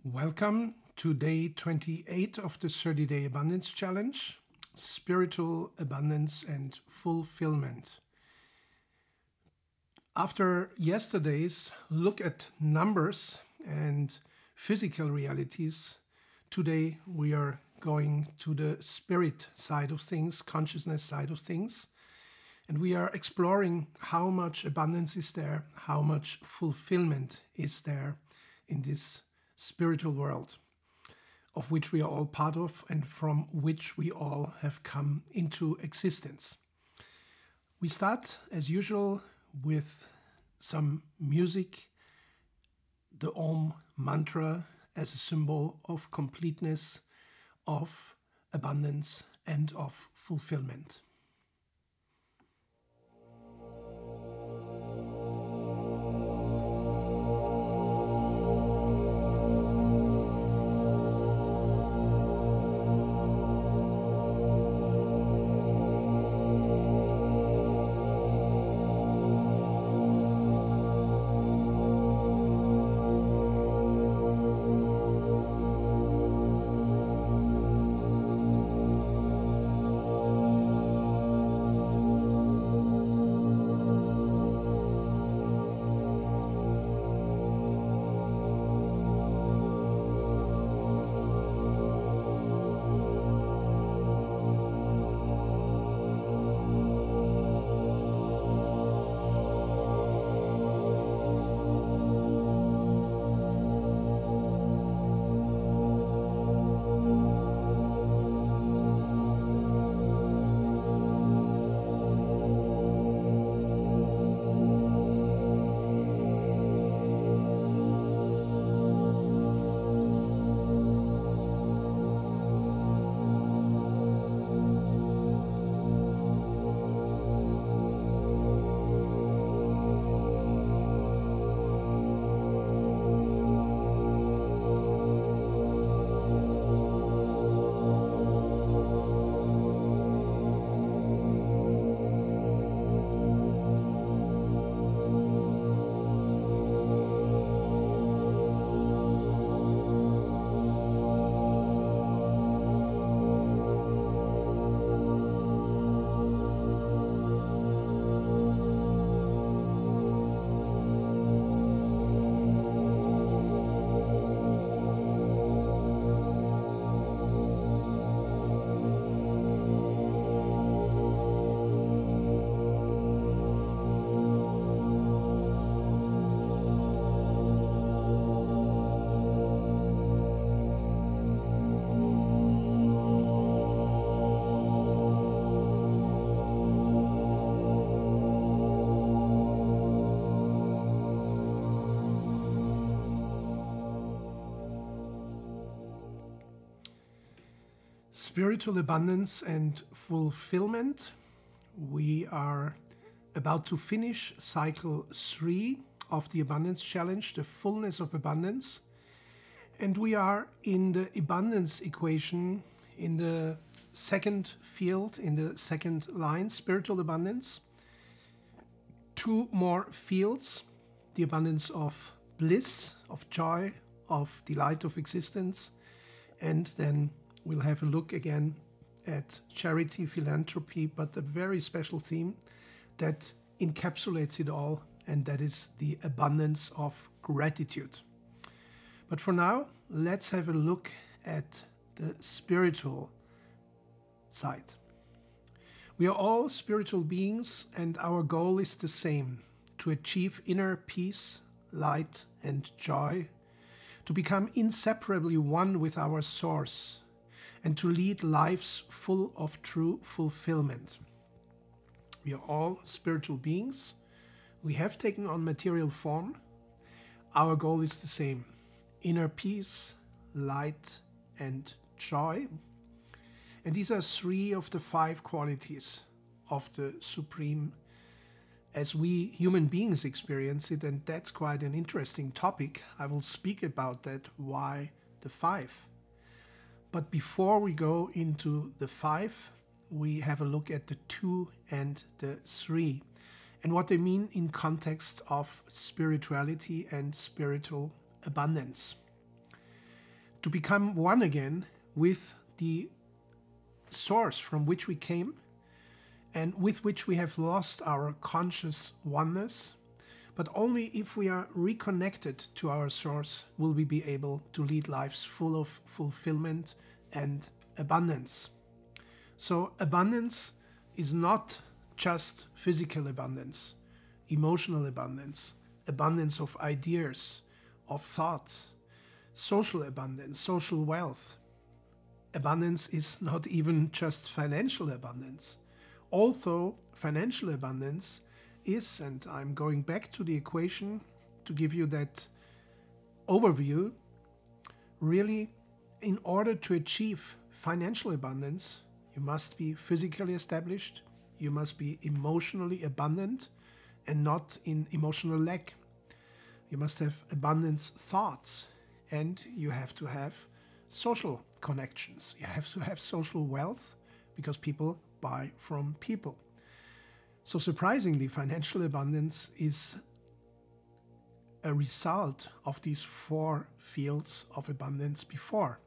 Welcome to day 28 of the 30-day abundance challenge, spiritual abundance and fulfillment. After yesterday's look at numbers and physical realities, today we are going to the spirit side of things, consciousness side of things, and we are exploring how much abundance is there, how much fulfillment is there in this spiritual world, of which we are all part of and from which we all have come into existence. We start, as usual, with some music, the Om mantra as a symbol of completeness, of abundance, and of fulfillment. Spiritual abundance and fulfillment. We are about to finish cycle 3 of the abundance challenge, the fullness of abundance. And we are in the abundance equation in the second field, in the second line, spiritual abundance. 2 more fields, the abundance of bliss, of joy, of delight of existence, and then we'll have a look again at charity, philanthropy, but a very special theme that encapsulates it all, and that is the abundance of gratitude. But for now, let's have a look at the spiritual side. We are all spiritual beings, and our goal is the same: to achieve inner peace, light, and joy, to become inseparably one with our source, and to lead lives full of true fulfillment. We are all spiritual beings. We have taken on material form. Our goal is the same: inner peace, light, and joy. And these are 3 of the 5 qualities of the Supreme as we human beings experience it, and that's quite an interesting topic. I will speak about that, why the 5. But before we go into the 5, we have a look at the 2 and the 3 and what they mean in context of spirituality and spiritual abundance. to become one again with the source from which we came and with which we have lost our conscious oneness. But only if we are reconnected to our source will we be able to lead lives full of fulfillment and abundance. So abundance is not just physical abundance, emotional abundance, abundance of ideas, of thoughts, social abundance, social wealth. Abundance is not even just financial abundance. Although financial abundance is, and I'm going back to the equation to give you that overview, really, in order to achieve financial abundance, you must be physically established, you must be emotionally abundant and not in emotional lack. You must have abundance thoughts, and you have to have social connections. You have to have social wealth because people buy from people. So surprisingly, financial abundance is a result of these 4 fields of abundance before.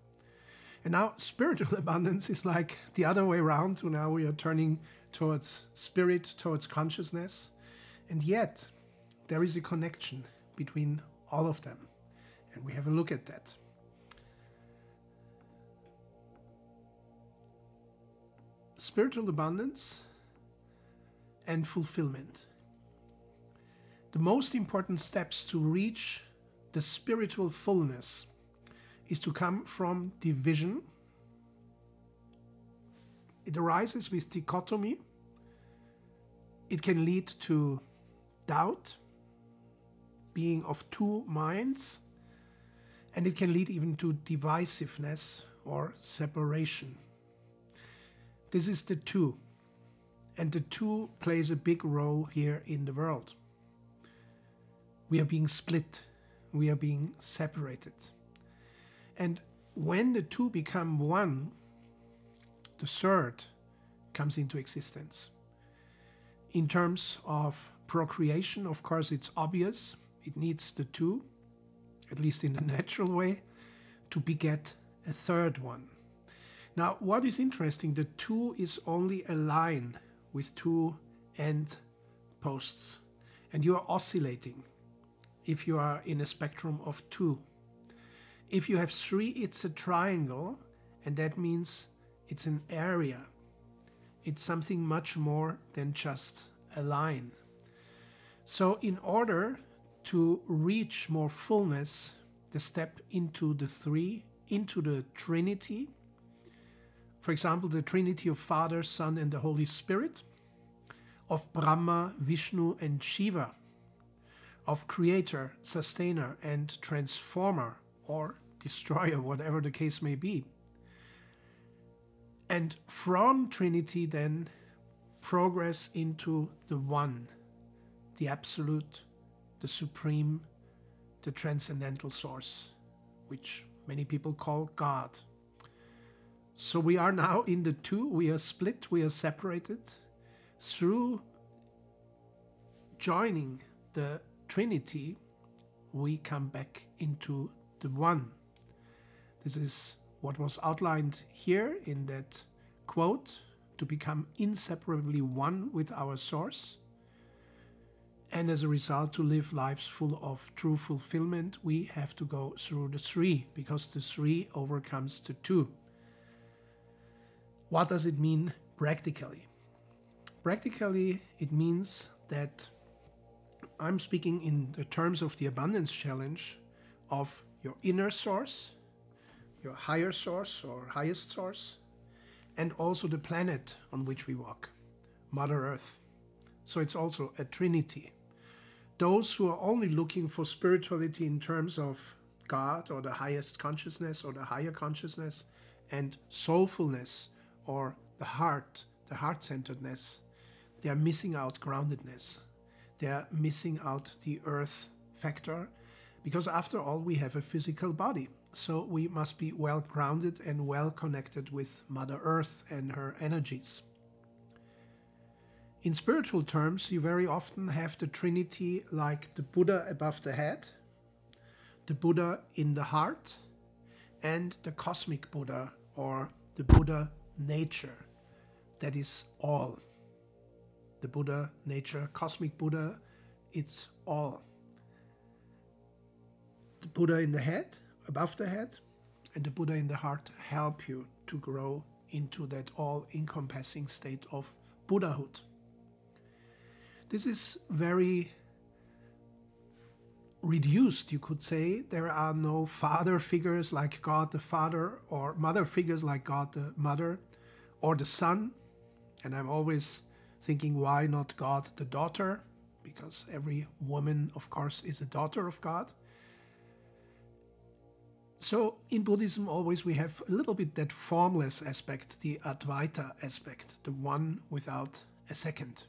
And now spiritual abundance is like the other way around. So now we are turning towards spirit, towards consciousness. And yet there is a connection between all of them. And we have a look at that. Spiritual abundance and fulfillment. The most important steps to reach the spiritual fullness is to come from division. It arises with dichotomy. It can lead to doubt, being of 2 minds, and it can lead even to divisiveness or separation. This is the 2. And the 2 plays a big role here in the world. We are being split. We are being separated. And when the 2 become one, the third comes into existence. In terms of procreation, of course, it's obvious. It needs the 2, at least in the natural way, to beget a third one. Now, what is interesting, the 2 is only a line with 2 end posts, and you are oscillating if you are in a spectrum of 2. If you have 3, it's a triangle, and that means it's an area. It's something much more than just a line. So in order to reach more fullness, the step into the 3, into the Trinity, for example, the Trinity of Father, Son, and the Holy Spirit, of Brahma, Vishnu, and Shiva, of Creator, Sustainer, and Transformer, or Destroyer, whatever the case may be. And from Trinity then progress into the One, the Absolute, the Supreme, the Transcendental Source, which many people call God. So we are now in the 2, we are split, we are separated. Through joining the Trinity, we come back into the One. This is what was outlined here in that quote, to become inseparably one with our source. And as a result, to live lives full of true fulfillment, we have to go through the 3, because the 3 overcomes the 2. What does it mean practically? Practically, it means that I'm speaking in the terms of the abundance challenge of your inner source, your higher source or highest source, and also the planet on which we walk, Mother Earth. So it's also a trinity. Those who are only looking for spirituality in terms of God or the highest consciousness or the higher consciousness, and soulfulness or the heart-centeredness, they are missing out groundedness. They are missing out the earth factor, because after all, we have a physical body. So we must be well grounded and well connected with Mother Earth and her energies. In spiritual terms, you very often have the Trinity like the Buddha above the head, the Buddha in the heart, and the cosmic Buddha, or the Buddha nature, that is all. The Buddha nature, cosmic Buddha, it's all. The Buddha in the head, above the head, and the Buddha in the heart help you to grow into that all-encompassing state of Buddhahood. This is very reduced, you could say. There are no father figures like God the Father, or mother figures like God the Mother, or the Son. And I'm always thinking, why not God the Daughter? Because every woman, of course, is a daughter of God. So in Buddhism always we have a little bit that formless aspect, the Advaita aspect, the one without a second,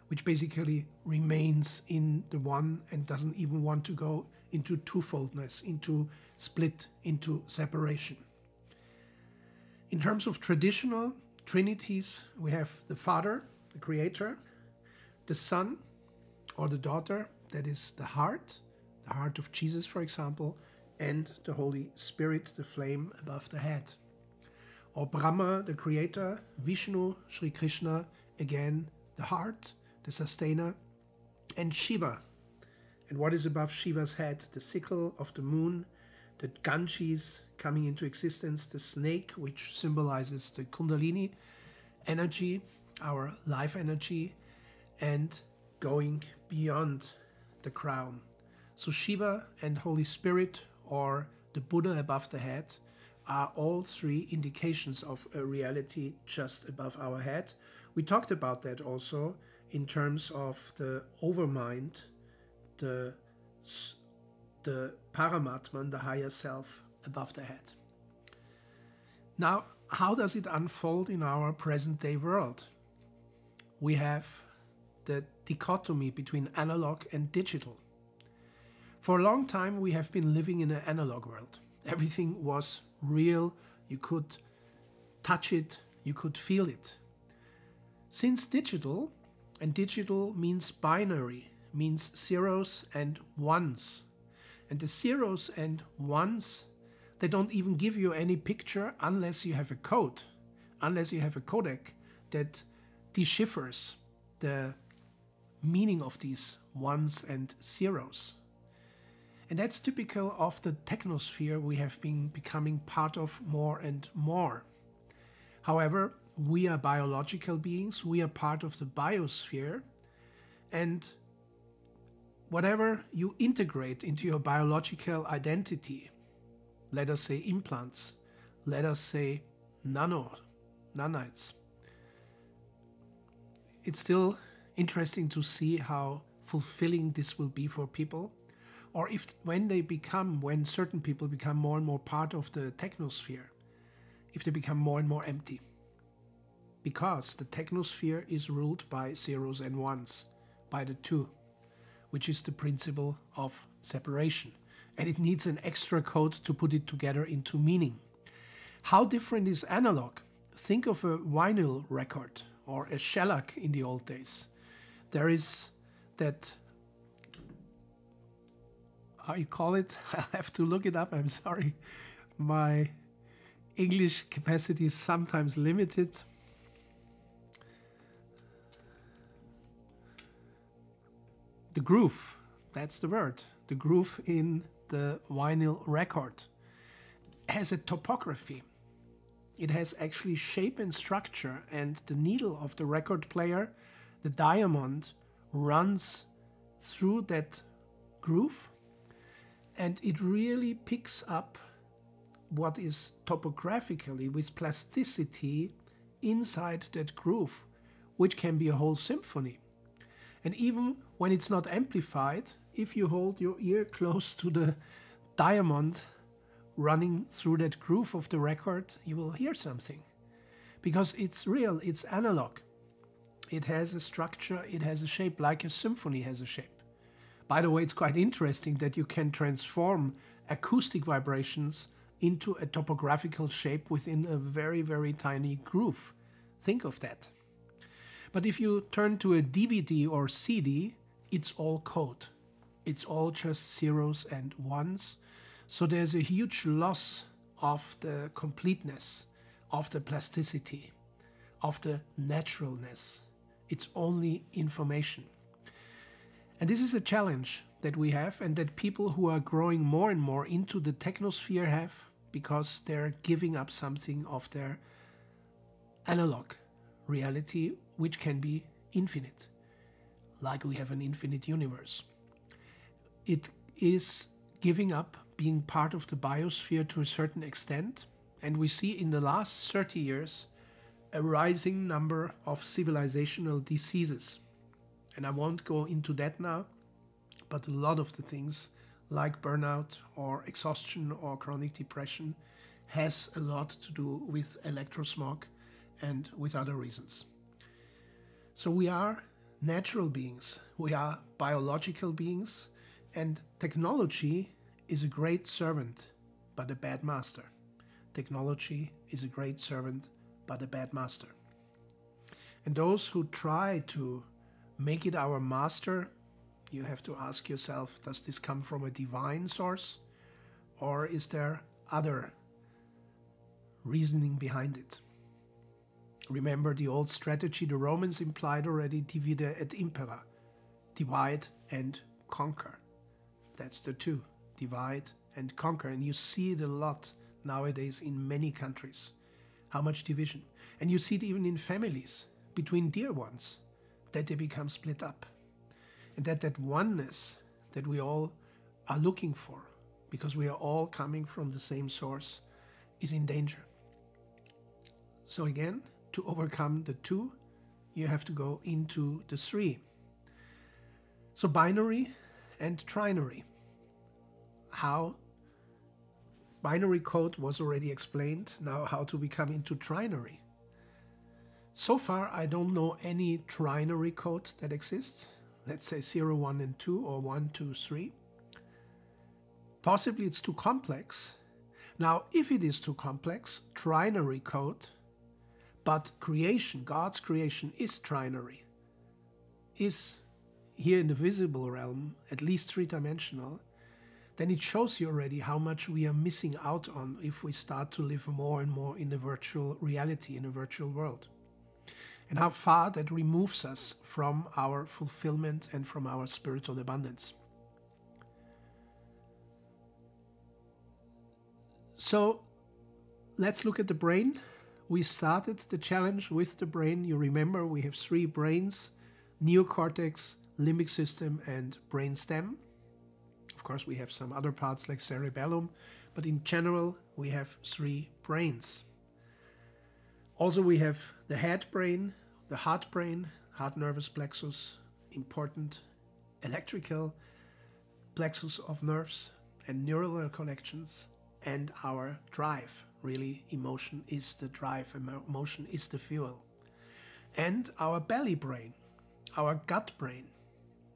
which basically remains in the one and doesn't even want to go into twofoldness, into split, into separation. In terms of traditional trinities, we have the Father, the Creator, the Son or the Daughter, that is the heart of Jesus, for example, and the Holy Spirit, the flame above the head. Or Brahma, the Creator, Vishnu, Sri Krishna, again the heart, the sustainer, and Shiva. And what is above Shiva's head? The sickle of the moon, the Ganges coming into existence, the snake, which symbolizes the Kundalini energy, our life energy, and going beyond the crown. So Shiva and Holy Spirit, or the Buddha above the head, are all three indications of a reality just above our head. We talked about that also in terms of the overmind, the Paramatman, the higher self above the head. Now, how does it unfold in our present-day world? We have the dichotomy between analog and digital. For a long time, we have been living in an analog world. Everything was real. You could touch it, you could feel it. Since digital, and digital means binary, means zeros and ones. And the zeros and ones, they don't even give you any picture unless you have a code, unless you have a codec that deciphers the meaning of these ones and zeros. And that's typical of the technosphere we have been becoming part of more and more. However, we are biological beings, we are part of the biosphere, and whatever you integrate into your biological identity, let us say implants, let us say nanites, it's still interesting to see how fulfilling this will be for people. Or if when certain people become more and more part of the technosphere, if they become more and more empty. Because the technosphere is ruled by zeros and ones, by the two, which is the principle of separation. And it needs an extra code to put it together into meaning. How different is analog? Think of a vinyl record or a shellac in the old days. There is that, how you call it? I'll have to look it up, I'm sorry. My English capacity is sometimes limited. The groove, that's the word. The groove in the vinyl record has a topography. It has actually shape and structure, and the needle of the record player, the diamond, runs through that groove, and it really picks up what is topographically with plasticity inside that groove, which can be a whole symphony. And even when it's not amplified, if you hold your ear close to the diamond running through that groove of the record, you will hear something. Because it's real, it's analog. It has a structure, it has a shape, like a symphony has a shape. By the way, it's quite interesting that you can transform acoustic vibrations into a topographical shape within a very, very tiny groove. Think of that. But if you turn to a DVD or CD, it's all code. It's all just zeros and ones. So there's a huge loss of the completeness, of the plasticity, of the naturalness. It's only information. And this is a challenge that we have, and that people who are growing more and more into the technosphere have, because they're giving up something of their analog reality, which can be infinite, like we have an infinite universe. It is giving up being part of the biosphere to a certain extent, and we see in the last 30 years a rising number of civilizational diseases. And I won't go into that now, but a lot of the things like burnout or exhaustion or chronic depression has a lot to do with electrosmog and with other reasons. So we are natural beings, we are biological beings, and technology is a great servant, but a bad master. Technology is a great servant, but a bad master. And those who try to make it our master, you have to ask yourself, does this come from a divine source, or is there other reasoning behind it? Remember the old strategy the Romans implied already, divide et impera, divide and conquer. That's the two, divide and conquer. And you see it a lot nowadays in many countries, how much division. And you see it even in families, between dear ones, that they become split up. And that oneness that we all are looking for, because we are all coming from the same source, is in danger. So again, to overcome the two, you have to go into the three. So binary and trinary. How binary code was already explained. Now how to become into trinary. So far, I don't know any trinary code that exists. Let's say 0, 1, and 2, or 1, 2, 3. Possibly it's too complex. Now, if it is too complex, trinary code, but creation, God's creation is trinary, is here in the visible realm, at least three-dimensional, then it shows you already how much we are missing out on if we start to live more and more in a virtual reality, in a virtual world. And how far that removes us from our fulfillment and from our spiritual abundance. So let's look at the brain. We started the challenge with the brain. You remember we have 3 brains: neocortex, limbic system, and brainstem. Of course, we have some other parts like cerebellum, but in general, we have 3 brains. Also, we have the head brain, the heart brain, heart nervous plexus, important electrical plexus of nerves and neural connections, and our drive. Really, emotion is the drive, emotion is the fuel. And our belly brain, our gut brain,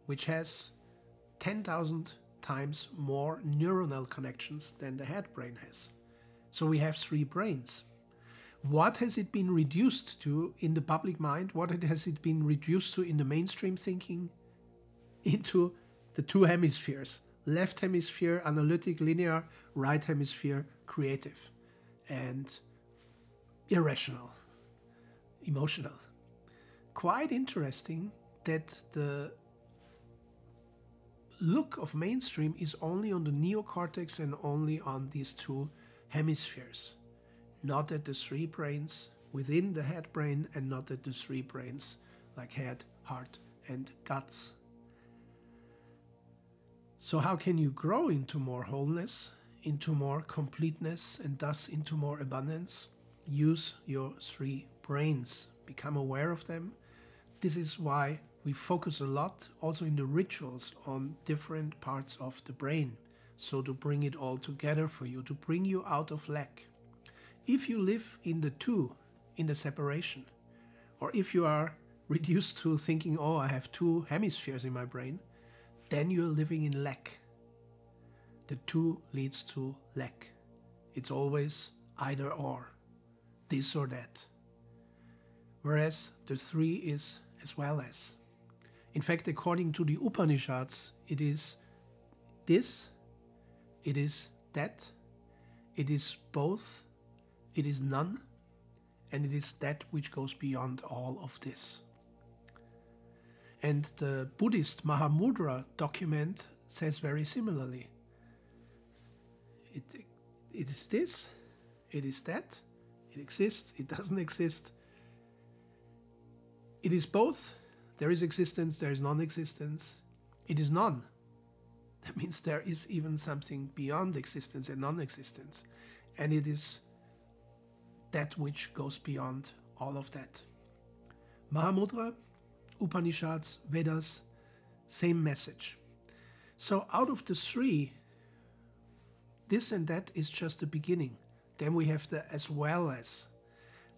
which has 10,000 times more neuronal connections than the head brain has. So we have 3 brains. What has it been reduced to in the public mind? What has it been reduced to in the mainstream thinking? Into the 2 hemispheres. Left hemisphere, analytic, linear; right hemisphere, creative and irrational, emotional. Quite interesting that the look of mainstream is only on the neocortex and only on these 2 hemispheres. Not at the 3 brains within the head brain, and not at the 3 brains like head, heart, and guts. So how can you grow into more wholeness, into more completeness, and thus into more abundance? Use your 3 brains. Become aware of them. This is why we focus a lot, also in the rituals, on different parts of the brain. So to bring it all together for you, to bring you out of lack. If you live in the 2, in the separation, or if you are reduced to thinking, oh, I have 2 hemispheres in my brain, then you're living in lack. The 2 leads to lack. It's always either or, this or that. Whereas the 3 is as well as. In fact, according to the Upanishads, it is this, it is that, It is both, it is none, and it is that which goes beyond all of this. And the Buddhist Mahamudra document says very similarly. It is this, it is that, it exists, it doesn't exist. It is both. There is existence, there is non-existence. It is none. That means there is even something beyond existence and non-existence. And it is that which goes beyond all of that. Mahamudra, Upanishads, Vedas, same message. So out of the three, this and that is just the beginning. Then we have the as well as.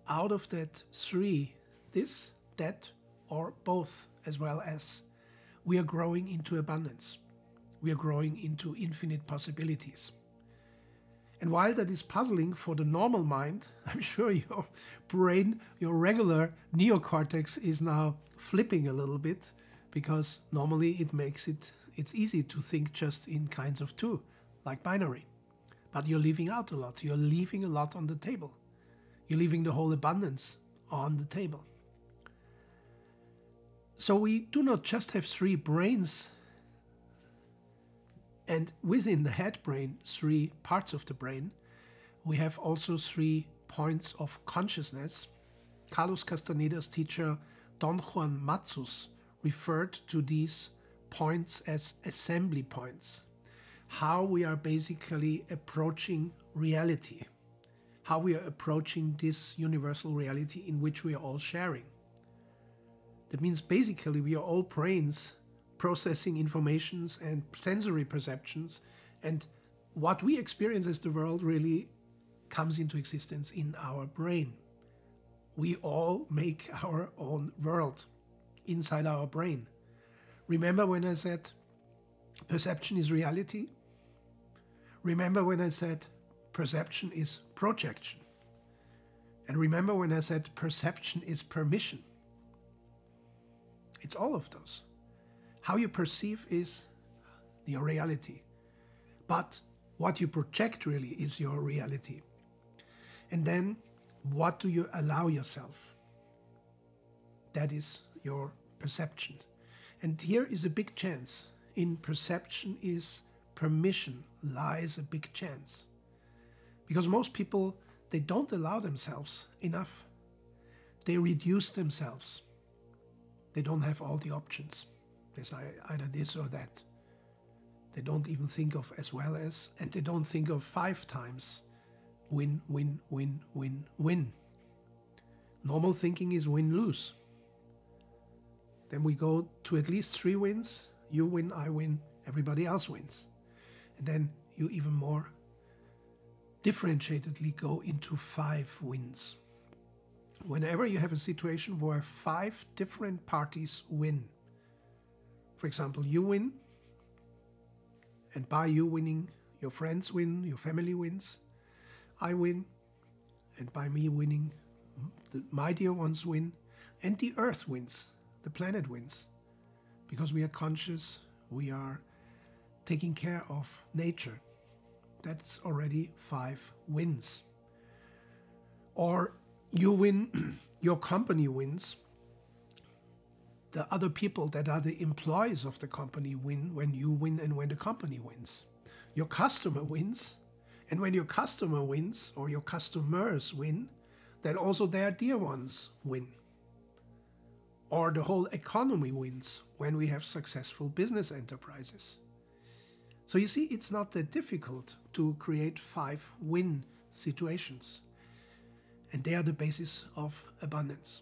Out of that three, this, that, or both as well as, we are growing into abundance. We are growing into infinite possibilities. And while that is puzzling for the normal mind, I'm sure your brain, your regular neocortex is now flipping a little bit, because normally it's easy to think just in kinds of two, like binary. But you're leaving out a lot. You're leaving a lot on the table. You're leaving the whole abundance on the table. So we do not just have three brains, and within the head brain, three parts of the brain. We have also 3 points of consciousness. Carlos Castaneda's teacher, Don Juan Matsus, referred to these points as assembly points. How we are basically approaching reality. How we are approaching this universal reality in which we are all sharing. That means basically we are all brains processing informations and sensory perceptions, and what we experience as the world really comes into existence in our brain. We all make our own world inside our brain. Remember when I said perception is reality? Remember when I said perception is projection? And remember when I said perception is permission? It's all of those. How you perceive is your reality. But what you project really is your reality. And then what do you allow yourself? That is your perception. And here is a big chance. In perception is permission lies a big chance. Because most people, they don't allow themselves enough. They reduce themselves. They don't have all the options. There's either this or that. They don't even think of as well as, and they don't think of 5 times win, win, win, win, win. Normal thinking is win-lose. Then we go to at least 3 wins. You win, I win, everybody else wins. And then you even more differentiatedly go into 5 wins. Whenever you have a situation where 5 different parties win, for example, you win, and by you winning, your friends win, your family wins, I win, and by me winning, my dear ones win, and the earth wins, the planet wins. Because we are conscious, we are taking care of nature. That's already 5 wins. Or you win, your company wins. The other people that are the employees of the company win when you win and when the company wins. Your customer wins, and when your customer wins or your customers win, then also their dear ones win. Or the whole economy wins when we have successful business enterprises. So you see, it's not that difficult to create 5 win situations. And they are the basis of abundance.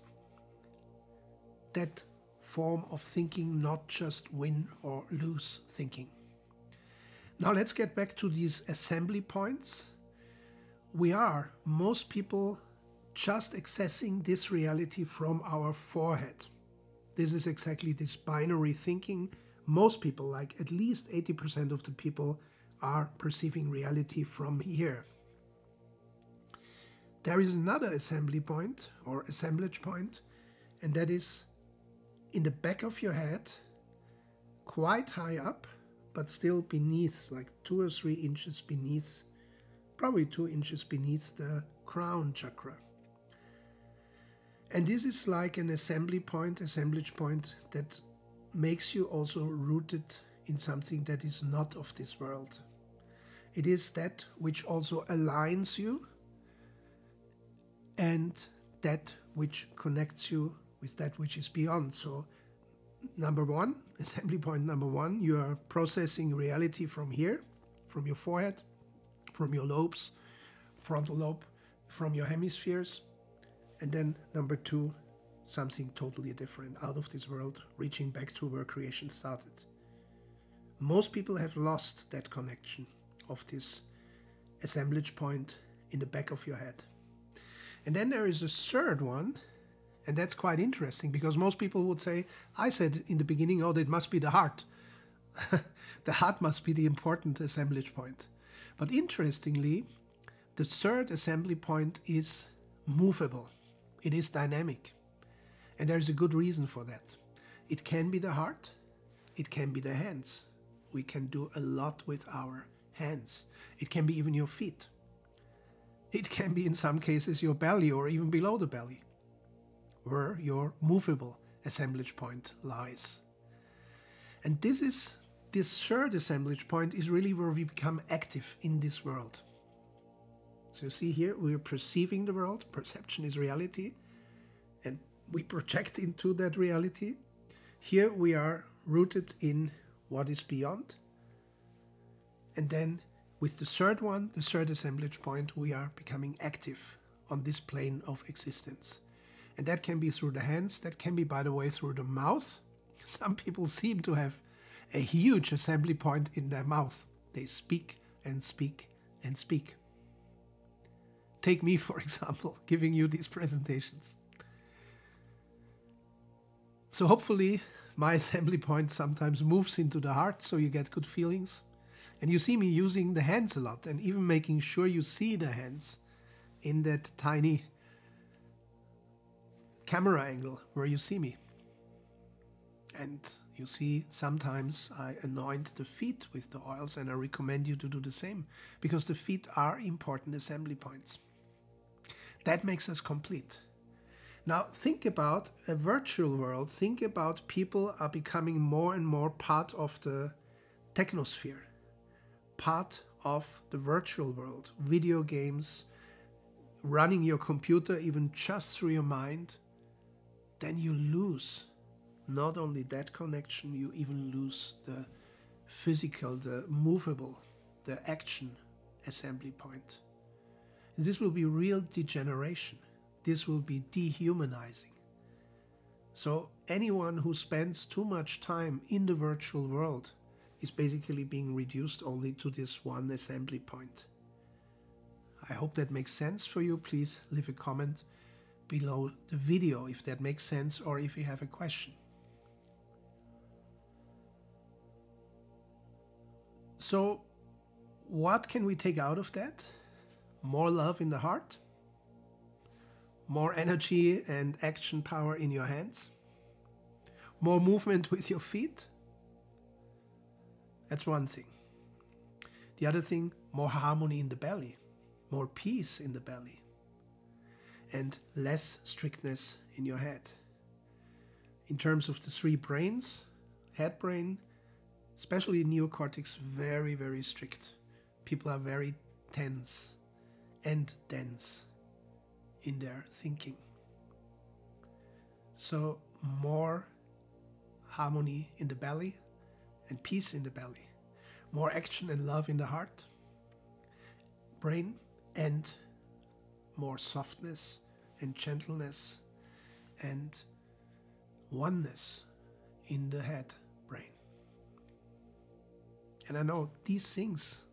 That form of thinking, not just win or lose thinking. Now let's get back to these assembly points. Most people, just accessing this reality from our forehead. This is exactly this binary thinking. Most people, like at least 80% of the people, are perceiving reality from here. There is another assembly point or assemblage point, and that is in the back of your head, quite high up, but still beneath, like 2 or 3 inches beneath probably 2 inches beneath the crown chakra. And this is like an assemblage point that makes you also rooted in something that is not of this world. It is that which also aligns you and that which connects you with that which is beyond. So number one, assembly point number one, you are processing reality from here, from your forehead, from your lobes, frontal lobe, from your hemispheres. And then number two, something totally different, out of this world, reaching back to where creation started. Most people have lost that connection of this assemblage point in the back of your head. And then there is a third one, and that's quite interesting, because most people would say, I said in the beginning, oh, that must be the heart. The heart must be the important assemblage point. But interestingly, the third assembly point is movable. It is dynamic. And there's a good reason for that. It can be the heart. It can be the hands. We can do a lot with our hands. It can be even your feet. It can be in some cases your belly or even below the belly, where your movable assemblage point lies. And this third assemblage point is really where we become active in this world. So you see here, we are perceiving the world. Perception is reality. And we project into that reality. Here we are rooted in what is beyond. And then with the third one, the third assemblage point, we are becoming active on this plane of existence. And that can be through the hands. That can be, by the way, through the mouth. Some people seem to have a huge assembly point in their mouth. They speak and speak and speak. Take me, for example, giving you these presentations. So hopefully my assembly point sometimes moves into the heart, so you get good feelings. And you see me using the hands a lot, and even making sure you see the hands in that tiny camera angle where you see me. And you see, sometimes I anoint the feet with the oils, and I recommend you to do the same, because the feet are important assembly points. That makes us complete. Now think about a virtual world. Think about people are becoming more and more part of the technosphere, part of the virtual world, video games, running your computer even just through your mind. Then you lose not only that connection, you even lose the physical, the movable, the action assembly point. This will be real degeneration. This will be dehumanizing. So anyone who spends too much time in the virtual world is basically being reduced only to this one assembly point. I hope that makes sense for you. Please leave a comment below the video if that makes sense, or if you have a question. So what can we take out of that? More love in the heart, more energy and action power in your hands, more movement with your feet. That's one thing. The other thing, more harmony in the belly, more peace in the belly, and less strictness in your head. In terms of the three brains, head brain, especially neocortex, very, very strict. People are very tense and dense in their thinking. So more harmony in the belly and peace in the belly. More action and love in the heart, brain, and more softness and gentleness and oneness in the head brain. And I know these things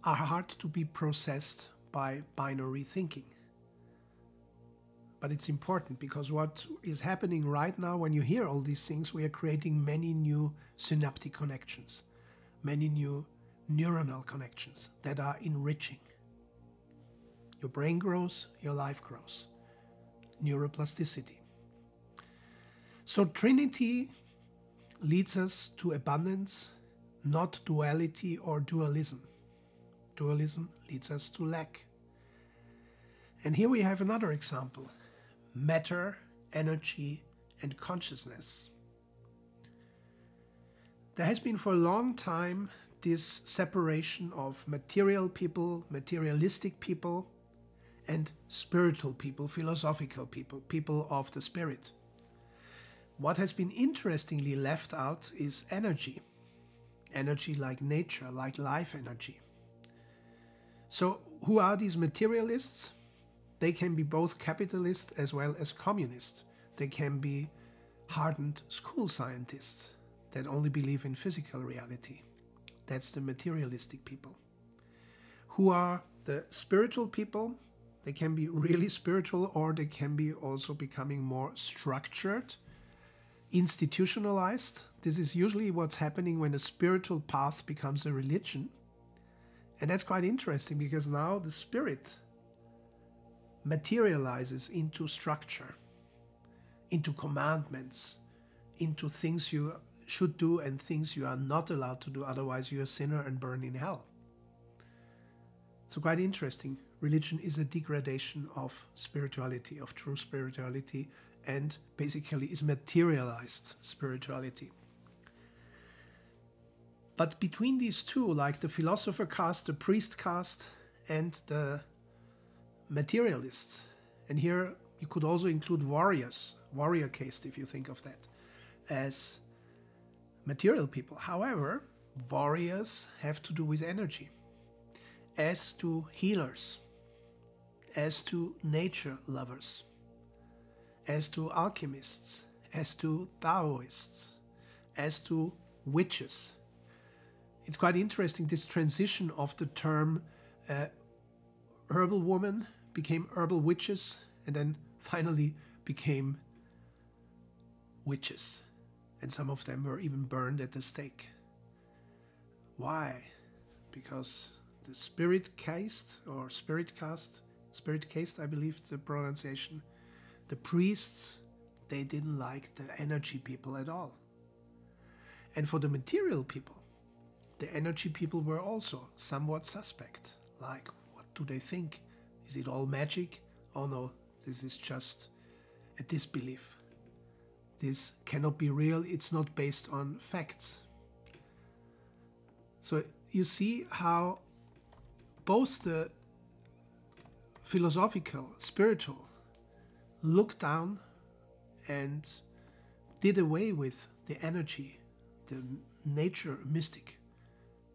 are hard to be processed by binary thinking. But it's important, because what is happening right now, when you hear all these things, we are creating many new synaptic connections, many new neuronal connections that are enriching. Your brain grows, your life grows. Neuroplasticity. So Trinity leads us to abundance, not duality or dualism. dualism leads us to lack. And here we have another example: matter, energy, and consciousness. There has been for a long time this separation of material people, materialistic people, and spiritual people, philosophical people, people of the spirit. What has been interestingly left out is energy. Energy like nature, like life energy. So who are these materialists? They can be both capitalist as well as communist. They can be hardened school scientists that only believe in physical reality. That's the materialistic people. Who are the spiritual people? They can be really spiritual, or they can be also becoming more structured, institutionalized. This is usually what's happening when a spiritual path becomes a religion. And that's quite interesting, because now the spirit materializes into structure, into commandments, into things you should do and things you are not allowed to do, otherwise you're a sinner and burn in hell. So quite interesting. Religion is a degradation of spirituality, of true spirituality, and basically is materialized spirituality. But between these two, like the philosopher caste, the priest caste, and the materialists, and here you could also include warriors, warrior caste if you think of that, as material people. However, warriors have to do with energy, as do healers, as do nature lovers, as do alchemists, as do Taoists, as do witches. It's quite interesting, this transition of the term herbal woman became herbal witches, and then finally became witches. And some of them were even burned at the stake. Why? Because the spirit caste, or spirit caste, I believe the pronunciation, the priests, they didn't like the energy people at all. And for the material people, the energy people were also somewhat suspect. Like, what do they think? Is it all magic? Oh no, this is just a disbelief. This cannot be real, it's not based on facts. So you see how both the philosophical, spiritual, looked down and did away with the energy, the nature mystic.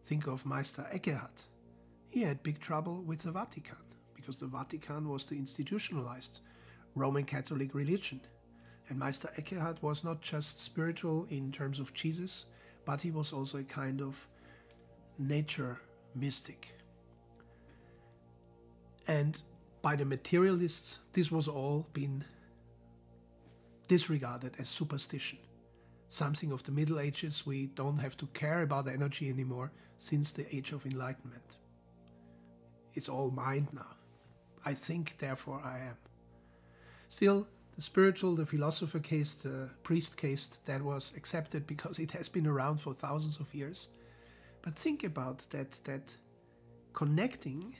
Think of Meister Eckhart. He had big trouble with the Vatican, because the Vatican was the institutionalized Roman Catholic religion. And Meister Eckhart was not just spiritual in terms of Jesus, but he was also a kind of nature mystic. And by the materialists, this was all been disregarded as superstition. Something of the Middle Ages, we don't have to care about energy anymore since the Age of Enlightenment. It's all mind now. I think, therefore I am. Still, the spiritual, the philosopher caste, the priest caste, that was accepted because it has been around for thousands of years. But think about that connecting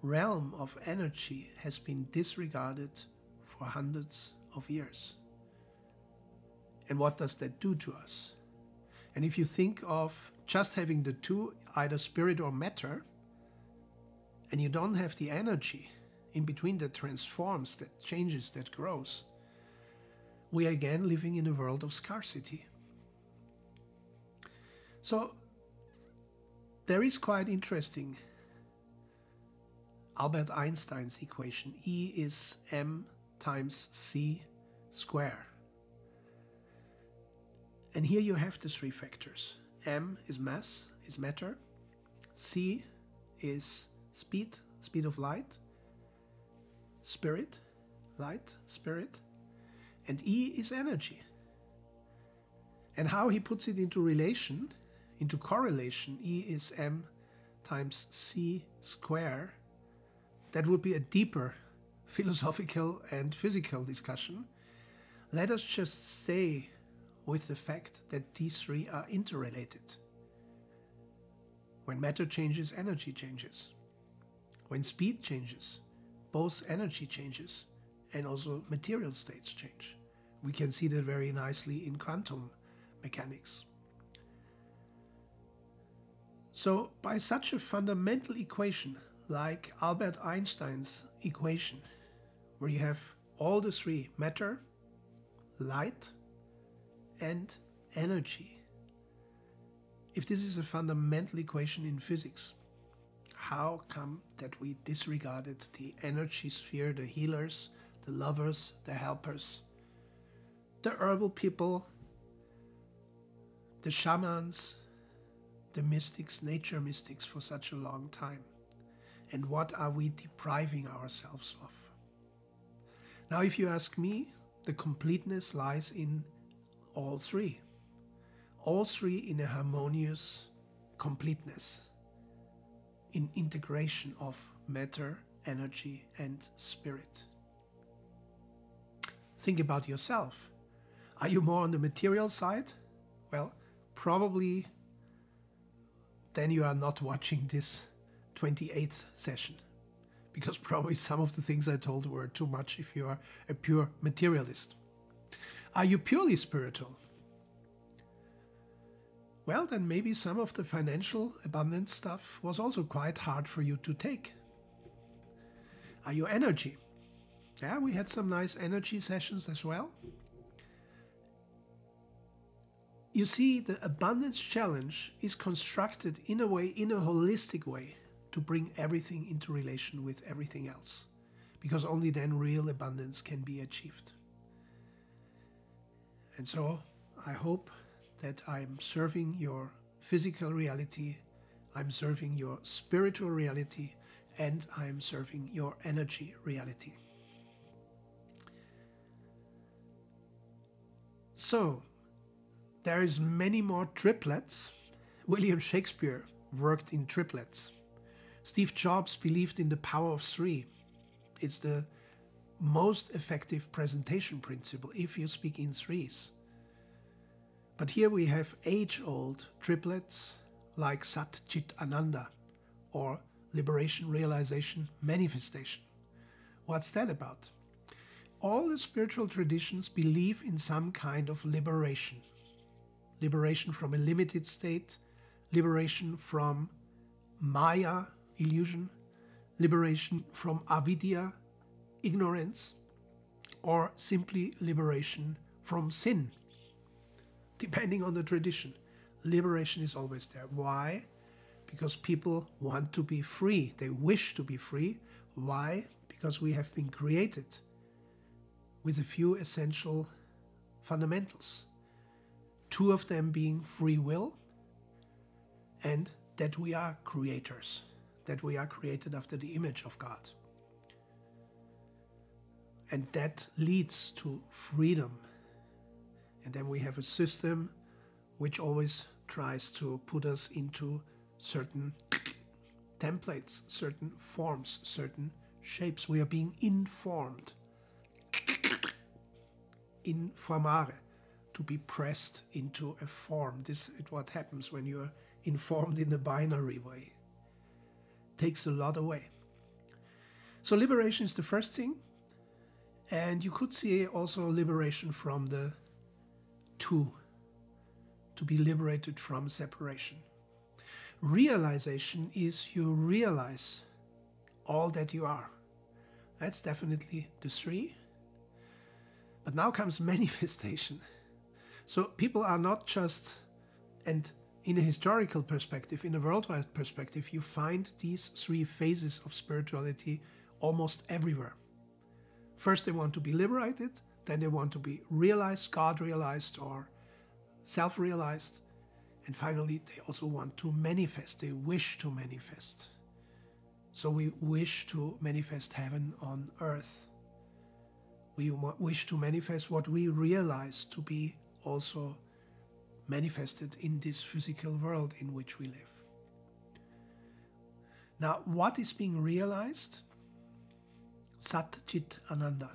realm of energy has been disregarded for hundreds of years. And what does that do to us? And if you think of just having the two, either spirit or matter, and you don't have the energy in between that transforms, that changes, that grows, we are again living in a world of scarcity. So there is quite interesting Albert Einstein's equation. E is m times c square. And here you have the three factors. M is mass, is matter. C is speed of light. Spirit, light, spirit. And E is energy. And how he puts it into relation, into correlation, E is m times c square, that would be a deeper philosophical and physical discussion. Let us just stay with the fact that these three are interrelated. When matter changes, energy changes. When speed changes, both energy changes and also material states change. We can see that very nicely in quantum mechanics. So by such a fundamental equation, like Albert Einstein's equation, where you have all the three, matter, light, and energy, if this is a fundamental equation in physics, how come that we disregarded the energy sphere, the healers, the lovers, the helpers, the herbal people, the shamans, the mystics, nature mystics for such a long time? And what are we depriving ourselves of? Now, if you ask me, the completeness lies in all three. All three in a harmonious completeness, in integration of matter, energy, and spirit. Think about yourself. Are you more on the material side? Well, probably then you are not watching this 28th session, because probably some of the things I told were too much if you are a pure materialist. Are you purely spiritual? Well, then maybe some of the financial abundance stuff was also quite hard for you to take. Are you energy? Yeah, we had some nice energy sessions as well. You see, the abundance challenge is constructed in a way, in a holistic way, to bring everything into relation with everything else, because only then real abundance can be achieved. And so I hope that I'm serving your physical reality, I'm serving your spiritual reality, and I'm serving your energy reality. So, there is many more triplets. William Shakespeare worked in triplets. Steve Jobs believed in the power of three. It's the most effective presentation principle if you speak in threes. But here we have age-old triplets like Sat Chit Ananda, or liberation, realization, manifestation. What's that about? All the spiritual traditions believe in some kind of liberation. Liberation from a limited state, liberation from Maya, illusion, liberation from avidya, ignorance, or simply liberation from sin. Depending on the tradition, liberation is always there. Why? Because people want to be free. They wish to be free. Why? Because we have been created with a few essential fundamentals. Two of them being free will and that we are creators, that we are created after the image of God. And that leads to freedom. And then we have a system which always tries to put us into certain templates, certain forms, certain shapes. We are being informed. Informare, to be pressed into a form. This is what happens when you are informed in a binary way. Takes a lot away. So liberation is the first thing. And you could see also liberation from the two, to be liberated from separation. Realization is you realize all that you are. That's definitely the three. But now comes manifestation. So people are not just, and in a historical perspective, in a worldwide perspective, you find these three phases of spirituality almost everywhere. First they want to be liberated, then they want to be realized, God-realized or self-realized, and finally they also want to manifest, they wish to manifest. So we wish to manifest heaven on earth. We wish to manifest what we realize to be also manifested in this physical world in which we live. Now, what is being realized? Sat Chit Ananda.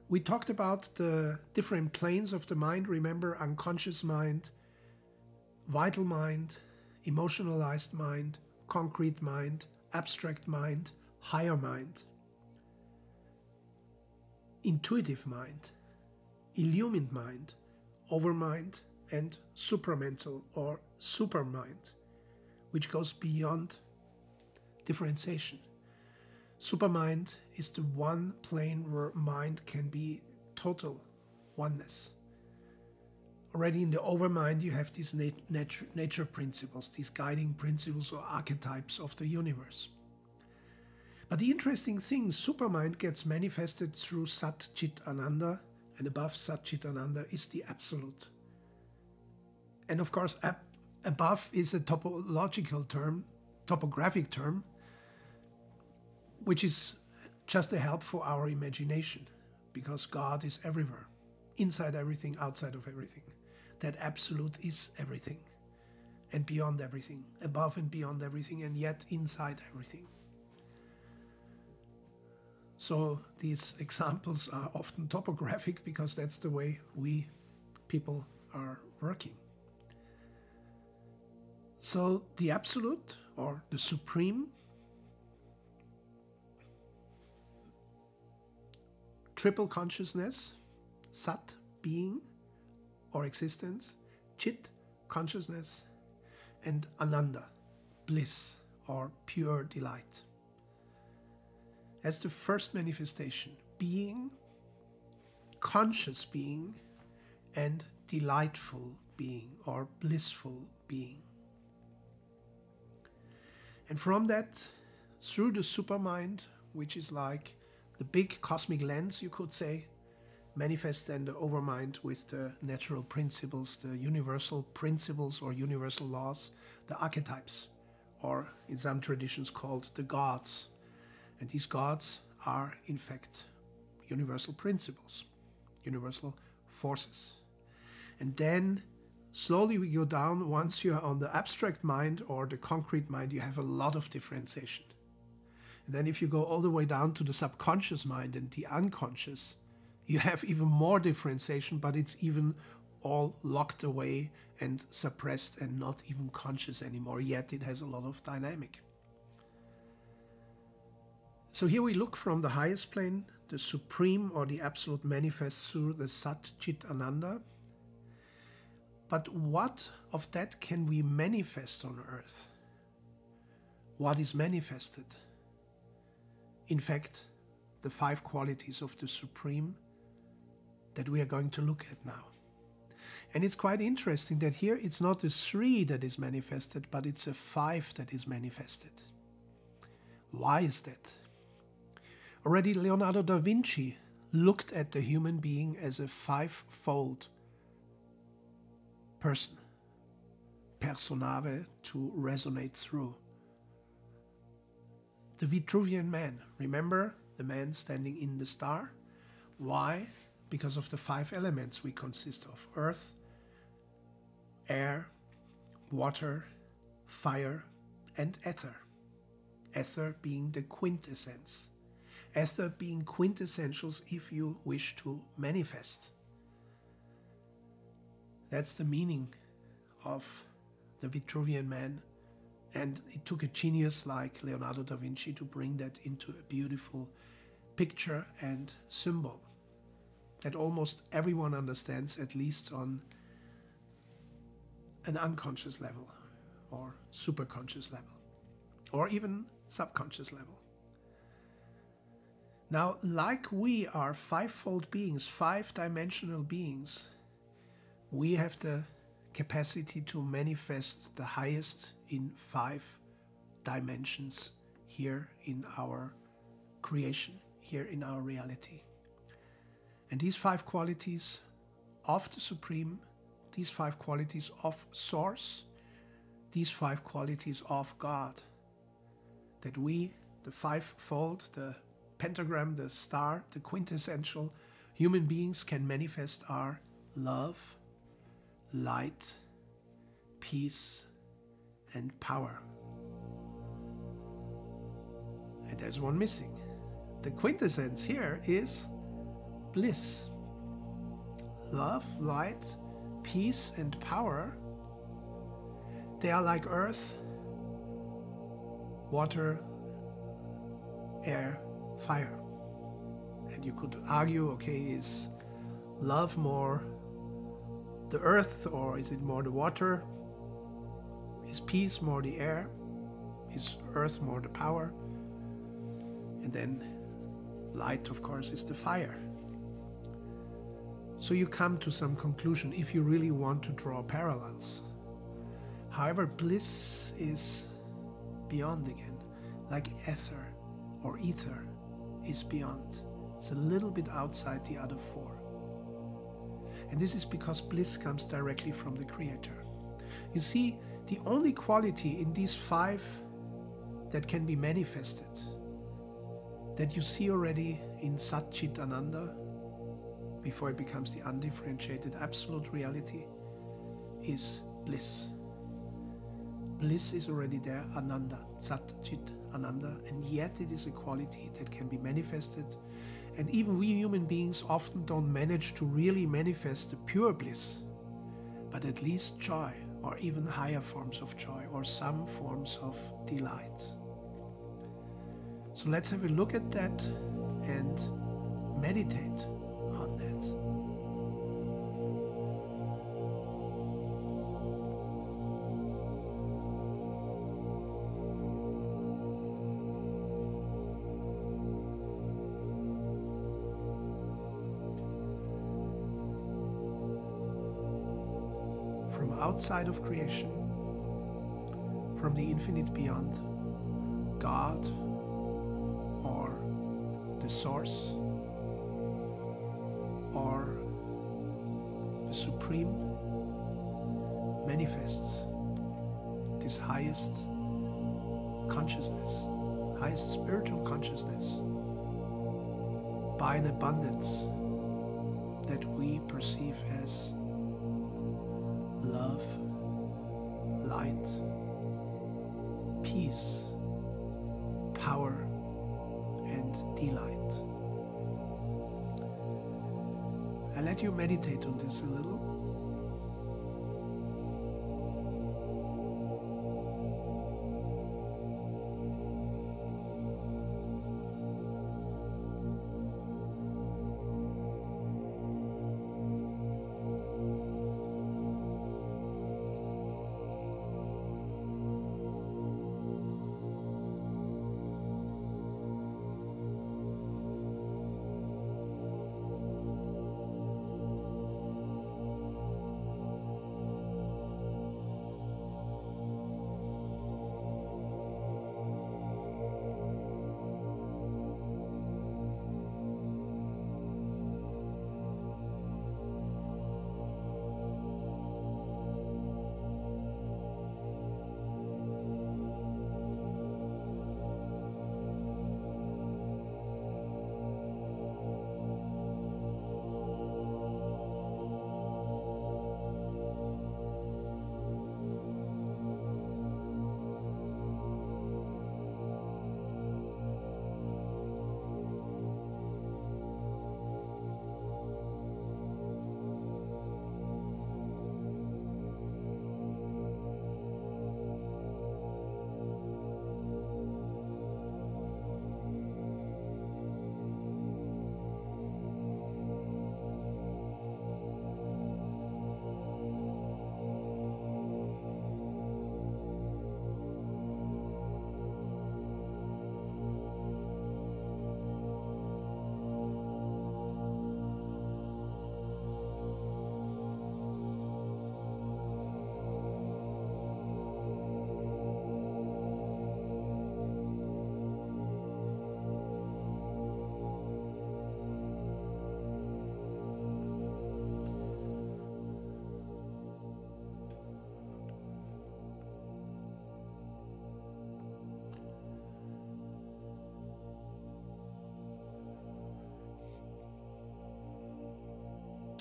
We talked about the different planes of the mind. Remember, unconscious mind, vital mind, emotionalized mind, concrete mind, abstract mind, higher mind, intuitive mind, illumined mind, overmind, and supramental or supermind, which goes beyond differentiation. Supermind is the one plane where mind can be total oneness. Already in the overmind you have these nature principles, these guiding principles or archetypes of the universe. But the interesting thing, supermind gets manifested through Sat Chit Ananda, and above Sat Chit Ananda is the absolute. And of course, above is a topographic term, which is just a help for our imagination, because God is everywhere, inside everything, outside of everything. That absolute is everything, and beyond everything, above and beyond everything, and yet inside everything. So these examples are often topographic because that's the way we people are working. So the absolute or the supreme, triple consciousness, Sat, being or existence, Chit, consciousness, and Ananda, bliss or pure delight. As the first manifestation, being, conscious being, and delightful being or blissful being. And from that, through the supermind, which is like the big cosmic lens, you could say, manifests then the overmind with the natural principles, the universal principles or universal laws, the archetypes, or in some traditions called the gods. And these gods are, in fact, universal principles, universal forces. And then slowly we go down. Once you are on the abstract mind or the concrete mind, you have a lot of differentiation. And then if you go all the way down to the subconscious mind and the unconscious, you have even more differentiation, but it's even all locked away and suppressed and not even conscious anymore, yet it has a lot of dynamic. So here we look from the highest plane, the supreme or the absolute manifests through the Sat Chit Ananda. But what of that can we manifest on earth? What is manifested? In fact, the 5 qualities of the supreme that we are going to look at now. And it's quite interesting that here it's not a 3 that is manifested, but it's a 5 that is manifested. Why is that? Already Leonardo da Vinci looked at the human being as a 5-fold person, personare, to resonate through. The Vitruvian man, remember the man standing in the star? Why? Because of the 5 elements we consist of: earth, air, water, fire, and ether. Ether being the quintessence. Ether being quintessentials if you wish to manifest. That's the meaning of the Vitruvian man, and it took a genius like Leonardo da Vinci to bring that into a beautiful picture and symbol that almost everyone understands, at least on an unconscious level or superconscious level or even subconscious level. Now, like we are 5-fold beings, 5-dimensional beings, we have the capacity to manifest the highest in 5 dimensions here in our creation, here in our reality. And these 5 qualities of the Supreme, these 5 qualities of Source, these 5 qualities of God, that we, the 5-fold, the pentagram, the star, the quintessential human beings can manifest are love, light, peace, and power. And there's one missing. The quintessence here is bliss. Love, light, peace, and power They are like earth, water, air, fire. And you could argue, okay, is love more the earth, or is it more the water? Is peace more the air? Is earth more the power? And then light, of course, is the fire. So you come to some conclusion if you really want to draw parallels. However, bliss is beyond again, like ether or ether is beyond. It's a little bit outside the other four. And this is because bliss comes directly from the Creator. You see, the only quality in these five that can be manifested, that you see already in Sat Chit Ananda, before it becomes the undifferentiated absolute reality, is bliss. Bliss is already there, Ananda, Sat Chit Ananda, and yet it is a quality that can be manifested. And even we human beings often don't manage to really manifest the pure bliss, but at least joy, or even higher forms of joy, or some forms of delight. So let's have a look at that and meditate on that. From outside of creation, from the infinite beyond, God, or the source, or the supreme, manifests this highest consciousness, highest spiritual consciousness, by an abundance that we perceive as love, light, peace, power, and delight. I let you meditate on this a little.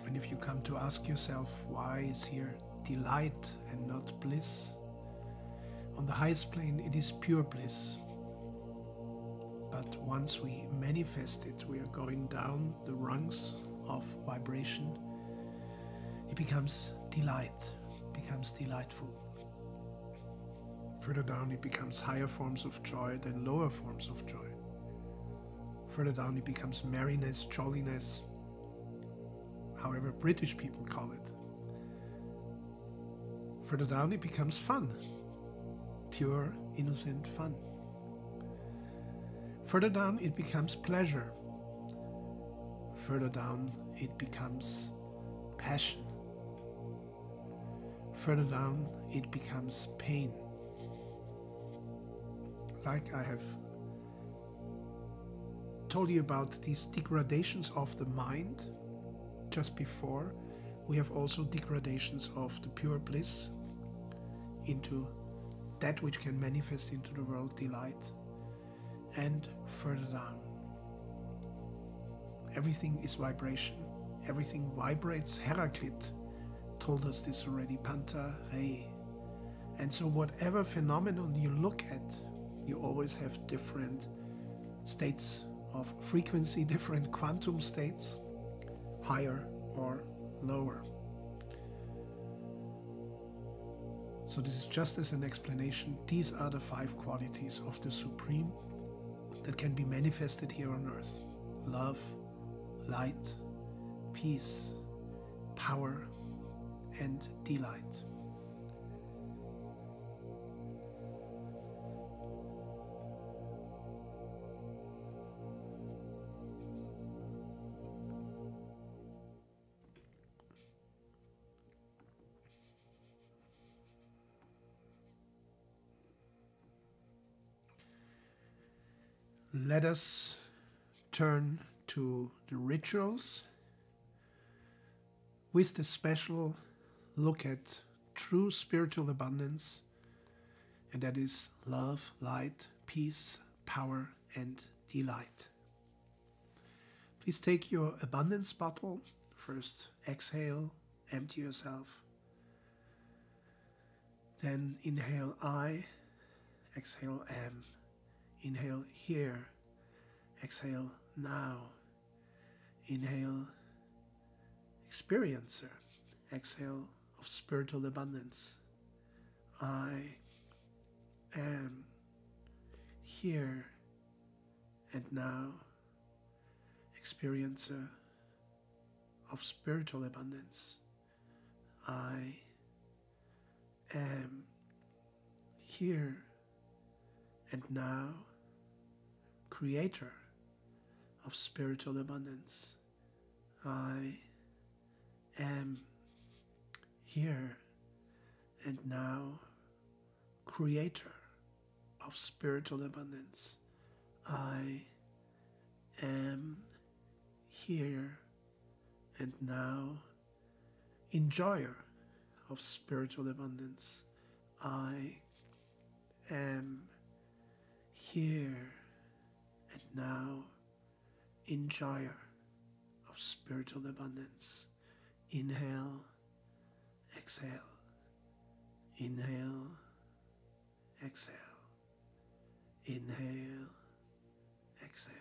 And if you come to ask yourself, why is here delight and not bliss? On the highest plane, it is pure bliss. But once we manifest it, we are going down the rungs of vibration. It becomes delight, becomes delightful. Further down it becomes higher forms of joy, then lower forms of joy. Further down it becomes merriness, jolliness, however British people call it. Further down it becomes fun, pure, innocent fun. Further down it becomes pleasure. Further down it becomes passion. Further down it becomes pain. Like I have told you about these degradations of the mind just before, we have also degradations of the pure bliss into that which can manifest into the world delight. And further down, everything is vibration. Everything vibrates. Heraclit told us this already, Panta Rei. And so whatever phenomenon you look at, you always have different states of frequency, different quantum states, higher or lower. So this is just as an explanation. These are the 5 qualities of the Supreme that can be manifested here on earth. Love, light, peace, power, and delight. Let us turn to the rituals with the special look at true spiritual abundance, and that is love, light, peace, power, and delight. Please take your abundance bottle. First, exhale, empty yourself. Then inhale I, exhale am. Inhale here, exhale now. Inhale experiencer, exhale of spiritual abundance. I am here and now, experiencer of spiritual abundance. I am here and now, creator of spiritual abundance. I am here and now, creator of spiritual abundance. I am here and now, enjoyer of spiritual abundance. I am here and now, enjoyer of spiritual abundance. Inhale, exhale, inhale, exhale, inhale, exhale.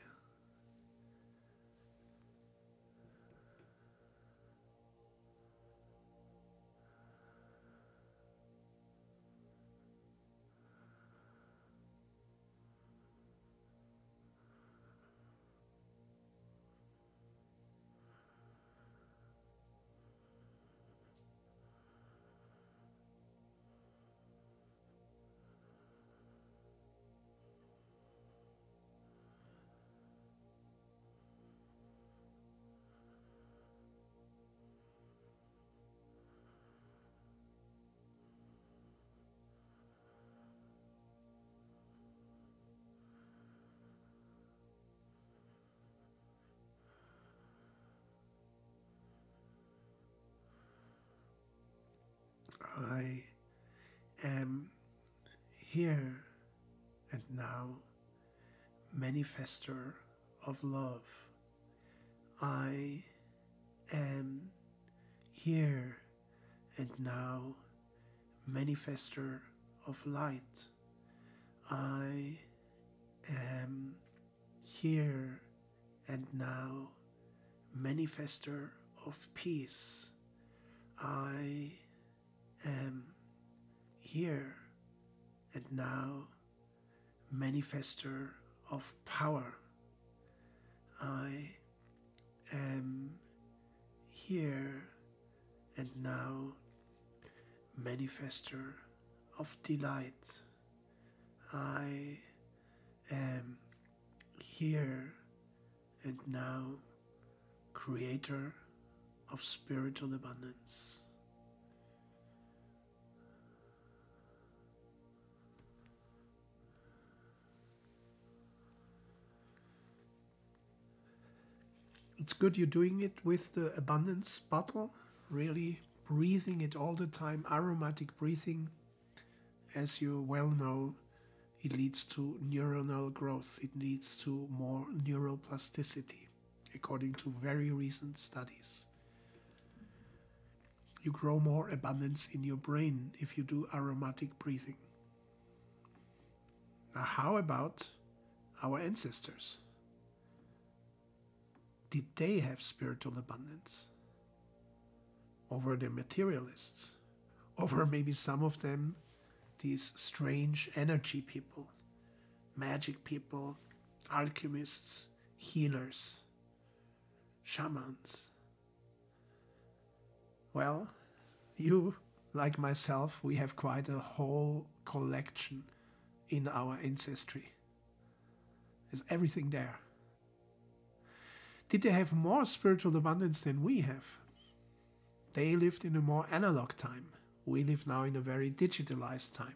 I am here and now, manifester of love. I am here and now, manifester of light. I am here and now, manifester of peace. I am here and now manifester of power. I am here and now manifester of delight. I am here and now creator of spiritual abundance. It's good you're doing it with the abundance bottle, really breathing it all the time, aromatic breathing. As you well know, it leads to neuronal growth. It leads to more neuroplasticity, according to very recent studies. You grow more abundance in your brain if you do aromatic breathing. Now, how about our ancestors? Did they have spiritual abundance? Or were they materialists? Or were maybe some of them these strange energy people, magic people, alchemists, healers, shamans? Well, you, like myself, we have quite a whole collection in our ancestry. There's everything there. Did they have more spiritual abundance than we have? They lived in a more analog time. We live now in a very digitalized time.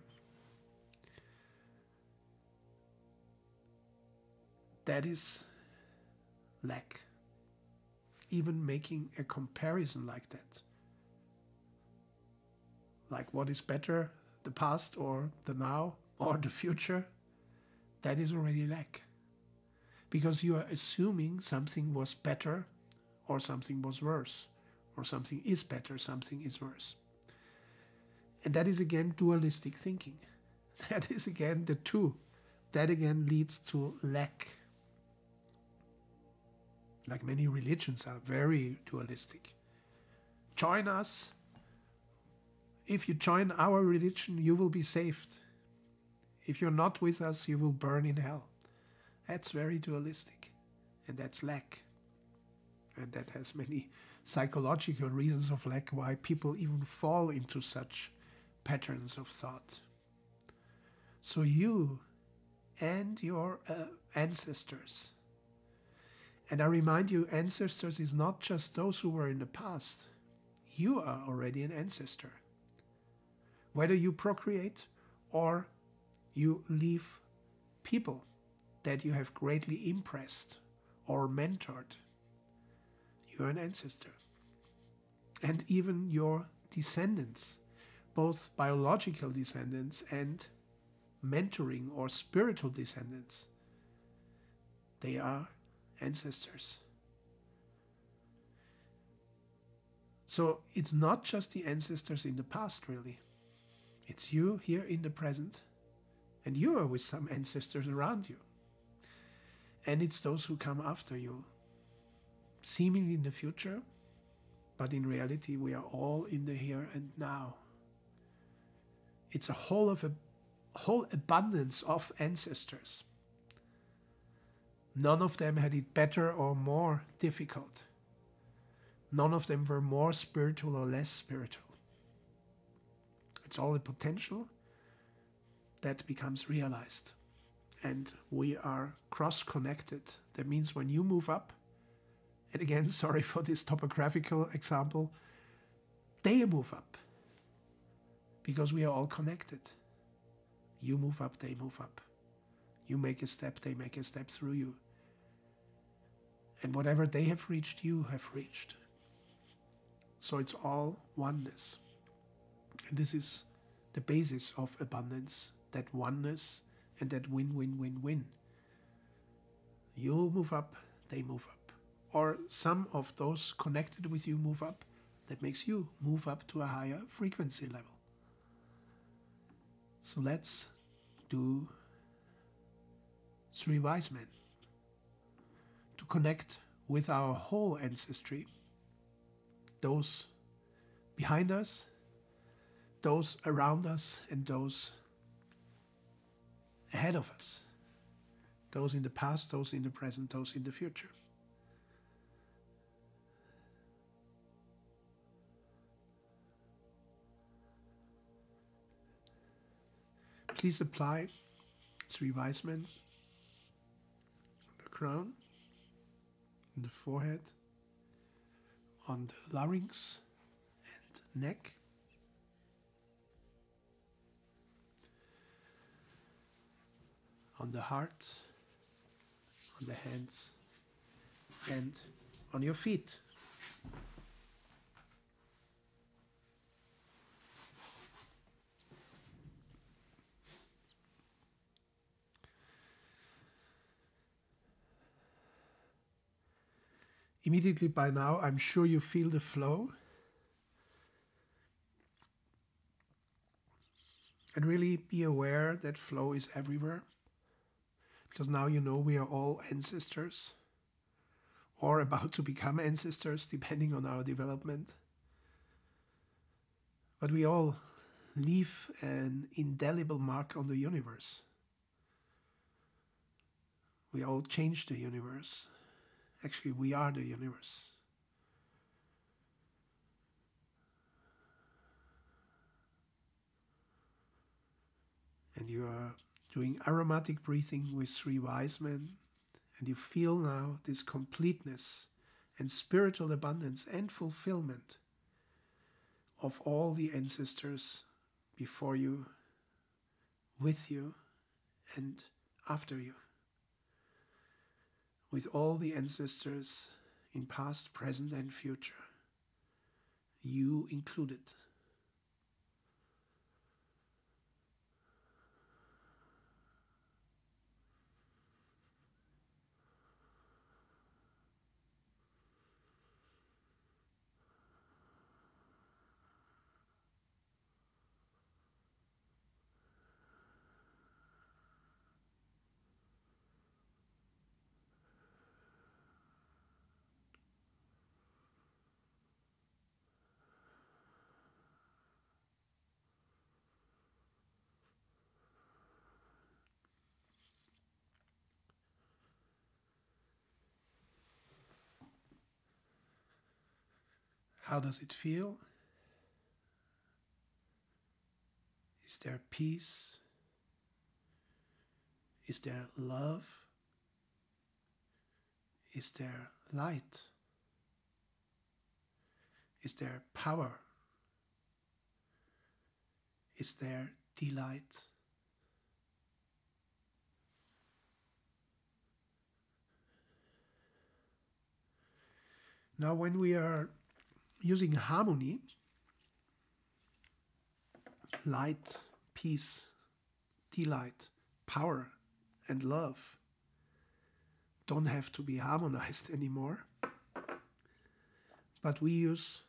That is lack. Even making a comparison like that. Like what is better, the past or the now or the future, that is already lack. Because you are assuming something was better or something was worse, or something is better, something is worse. And that is again dualistic thinking. That is again the two. That again leads to lack. Like many religions are very dualistic. Join us. If you join our religion, you will be saved. If you're not with us, you will burn in hell. That's very dualistic, and that's lack. And that has many psychological reasons of lack, why people even fall into such patterns of thought. So you and your ancestors, and I remind you, ancestors is not just those who were in the past. You are already an ancestor. Whether you procreate or you leave people that you have greatly impressed or mentored, you are an ancestor. And even your descendants, both biological descendants and mentoring or spiritual descendants, they are ancestors. So it's not just the ancestors in the past, really. It's you here in the present, and you are with some ancestors around you. And it's those who come after you, seemingly in the future, but in reality we are all in the here and now. It's a whole abundance of ancestors. None of them had it better or more difficult. None of them were more spiritual or less spiritual. It's all a potential that becomes realized. And we are cross-connected. That means when you move up, and again, sorry for this topographical example, they move up. Because we are all connected. You move up, they move up. You make a step, they make a step through you. And whatever they have reached, you have reached. So it's all oneness. And this is the basis of abundance, that oneness and that win-win-win-win. You move up, they move up. Or some of those connected with you move up. That makes you move up to a higher frequency level. So let's do 3 wise men to connect with our whole ancestry, those behind us, those around us, and those ahead of us. Those in the past, those in the present, those in the future. Please apply 3 wise men on the crown, on the forehead, on the larynx and neck. On the heart, on the hands, and on your feet. Immediately by now, I'm sure you feel the flow. And really be aware that flow is everywhere. Because now you know we are all ancestors, or about to become ancestors, depending on our development. But we all leave an indelible mark on the universe. We all change the universe. Actually, we are the universe. And you are doing aromatic breathing with 3 wise men, and you feel now this completeness and spiritual abundance and fulfillment of all the ancestors before you, with you, and after you. With all the ancestors in past, present, and future, you included. How does it feel? Is there peace? Is there love? Is there light? Is there power? Is there delight? Now, when we are using harmony, light, peace, delight, power, and love don't have to be harmonized anymore. But we use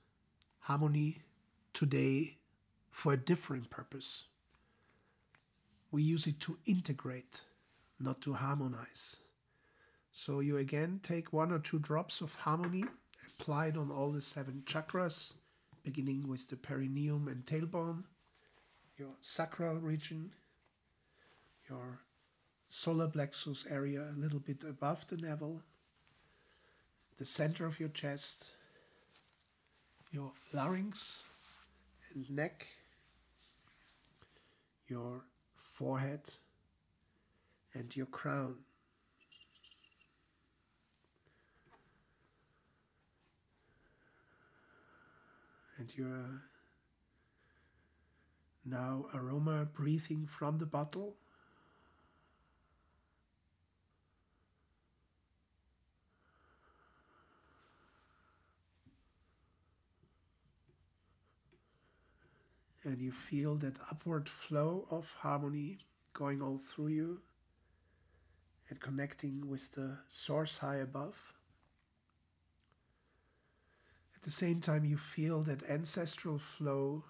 harmony today for a different purpose. We use it to integrate, not to harmonize. So you again take 1 or 2 drops of harmony, apply it on all the 7 chakras, beginning with the perineum and tailbone, your sacral region, your solar plexus area a little bit above the navel, the center of your chest, your larynx and neck, your forehead, and your crown. And you're now aroma breathing from the bottle. And you feel that upward flow of harmony going all through you and connecting with the source high above. At the same time, you feel that ancestral flow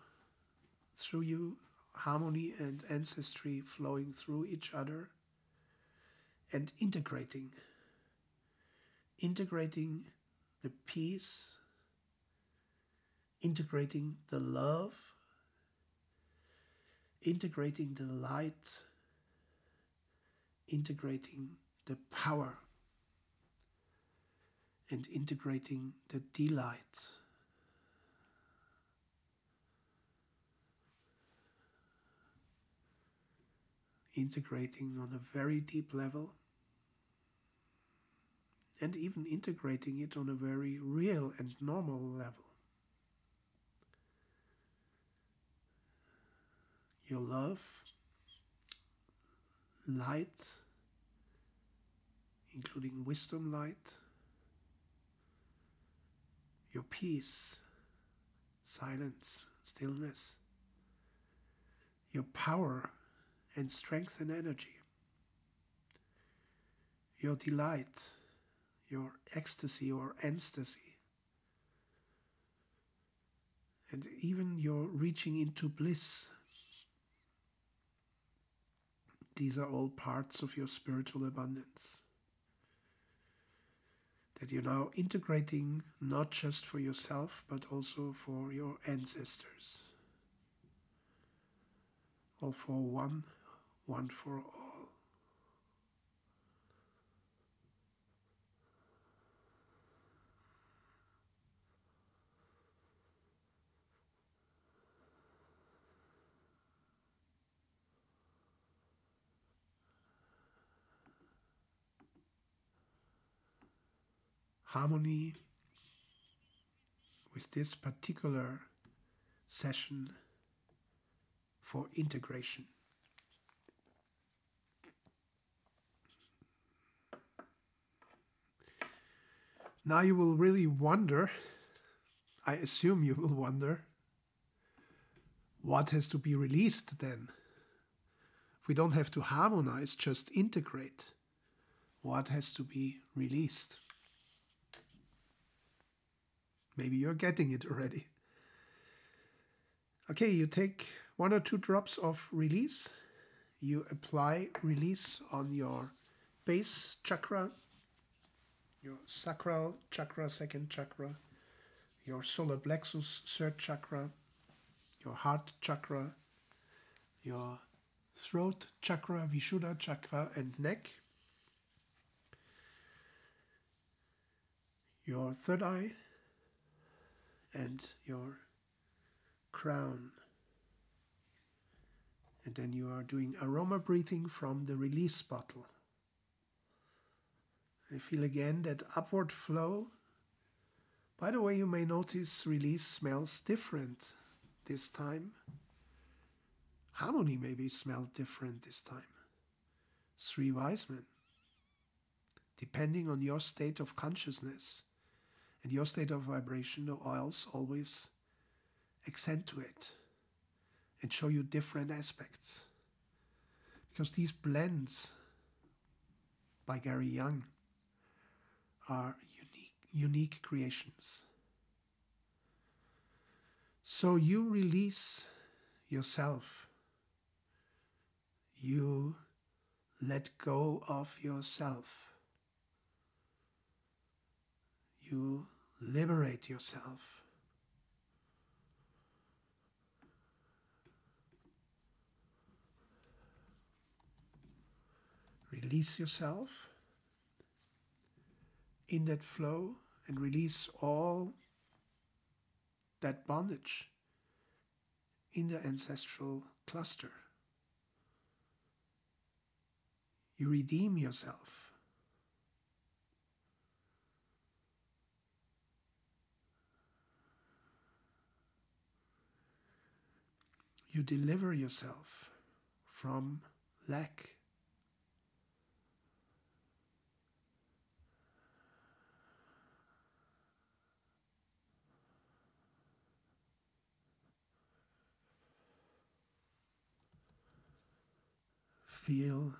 through you, harmony and ancestry flowing through each other and integrating the peace, integrating the love, integrating the light, integrating the power and integrating the delight. Integrating on a very deep level, and even integrating it on a very real and normal level. Your love, light, including wisdom light, your peace, silence, stillness, your power and strength and energy, your delight, your ecstasy or ecstasy, and even your reaching into bliss. These are all parts of your spiritual abundance that you're now integrating, not just for yourself, but also for your ancestors. All for one, one for all. Harmony with this particular session for integration. Now you will really wonder, I assume you will wonder, what has to be released then? We don't have to harmonize, just integrate. What has to be released? Maybe you're getting it already. Okay, you take 1 or 2 drops of release. You apply release on your base chakra, your sacral chakra, 2nd chakra, your solar plexus, 3rd chakra, your heart chakra, your throat chakra, Vishuddha chakra, and neck, your 3rd eye, and your crown. And then you are doing aroma breathing from the release bottle. And feel again that upward flow. By the way, you may notice release smells different this time. Harmony maybe smelled different this time. 3 wise men. Depending on your state of consciousness and your state of vibration, the oils always accentuate and show you different aspects. Because these blends by Gary Young are unique creations. So you release yourself. You let go of yourself. You liberate yourself. Release yourself in that flow and release all that bondage in the ancestral cluster. You redeem yourself. You deliver yourself from lack. Feel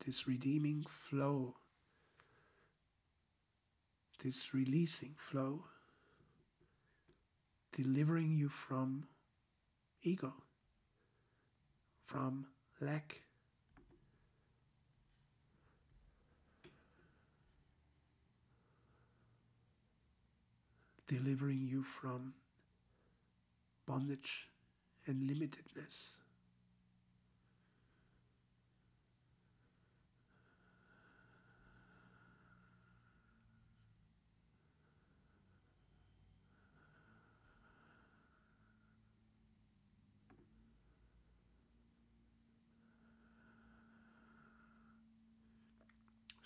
this redeeming flow, this releasing flow, delivering you from ego, from lack. Delivering you from bondage and limitedness.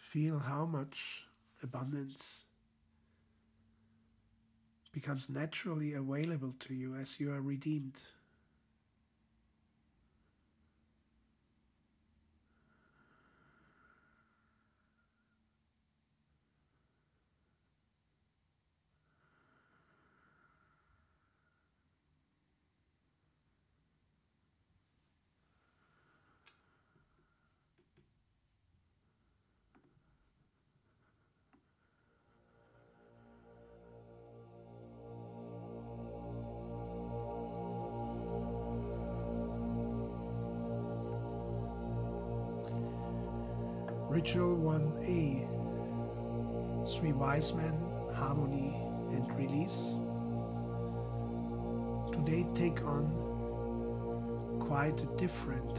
Feel how much abundance becomes naturally available to you as you are redeemed. Ritual 1A, 3 wise men, harmony and release. Today take on quite a different,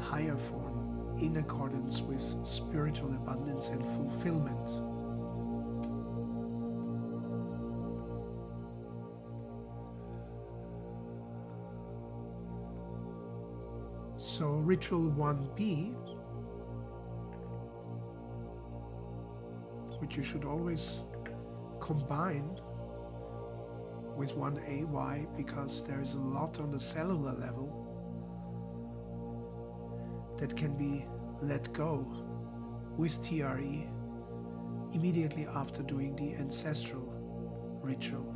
higher form in accordance with spiritual abundance and fulfillment. So ritual 1B, which you should always combine with 1A. Why? Because there is a lot on the cellular level that can be let go with TRE immediately after doing the ancestral ritual.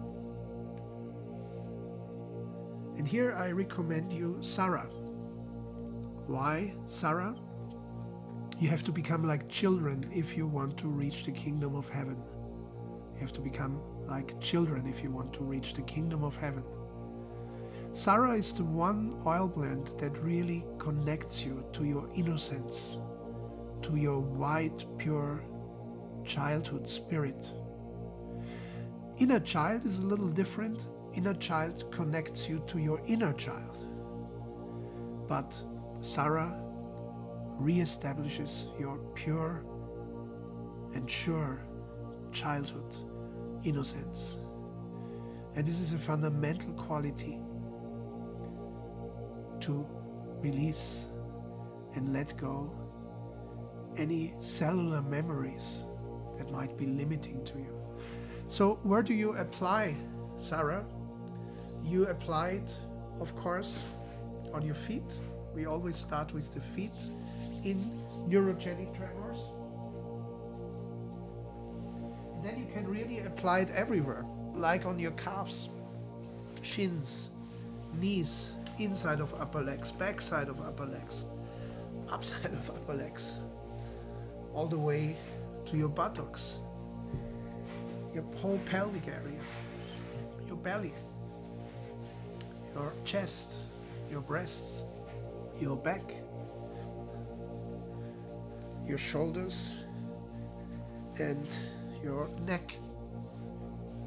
And here I recommend you Sarah. Why Sarah? You have to become like children if you want to reach the kingdom of heaven. You have to become like children if you want to reach the kingdom of heaven. Sarah is the one oil blend that really connects you to your innocence, to your white, pure childhood spirit. Inner child is a little different. Inner child connects you to your inner child. But Sarah reestablishes your pure and sure childhood innocence. And this is a fundamental quality to release and let go any cellular memories that might be limiting to you. So where do you apply Sarah? You apply it, of course, on your feet. We always start with the feet in neurogenic tremors. And then you can really apply it everywhere, like on your calves, shins, knees, inside of upper legs, backside of upper legs, upside of upper legs, all the way to your buttocks, your whole pelvic area, your belly, your chest, your breasts, your back, your shoulders and your neck,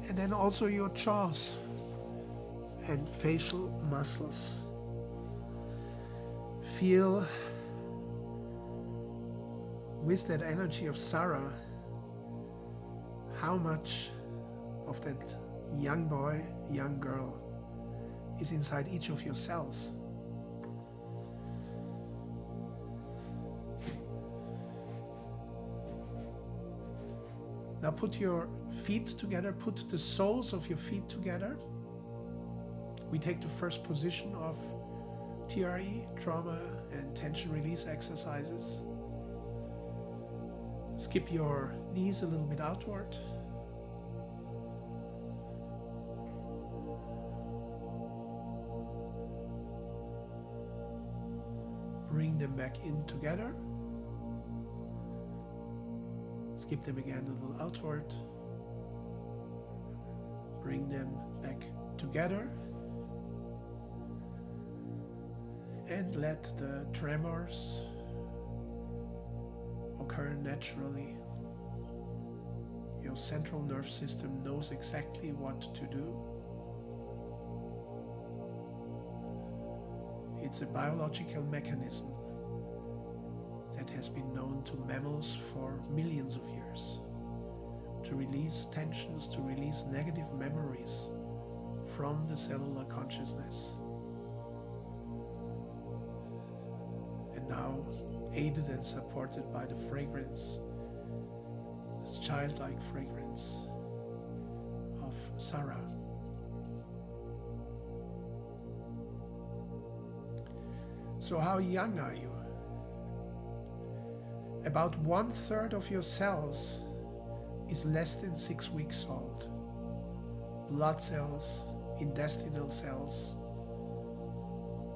and then also your jaws and facial muscles. Feel with that energy of Sarah how much of that young boy, young girl is inside each of your cells. Now put your feet together, put the soles of your feet together. We take the first position of TRE, trauma and tension release exercises. Skip your knees a little bit outward. Bring them back in together. Skip them again a little outward. Bring them back together. And let the tremors occur naturally. Your central nerve system knows exactly what to do. It's a biological mechanism that has been known to mammals for millions of years, to release tensions, to release negative memories from the cellular consciousness. And now, aided and supported by the fragrance this childlike fragrance of Sarah. So how young are you? About 1/3 of your cells is less than 6 weeks old. Blood cells, intestinal cells,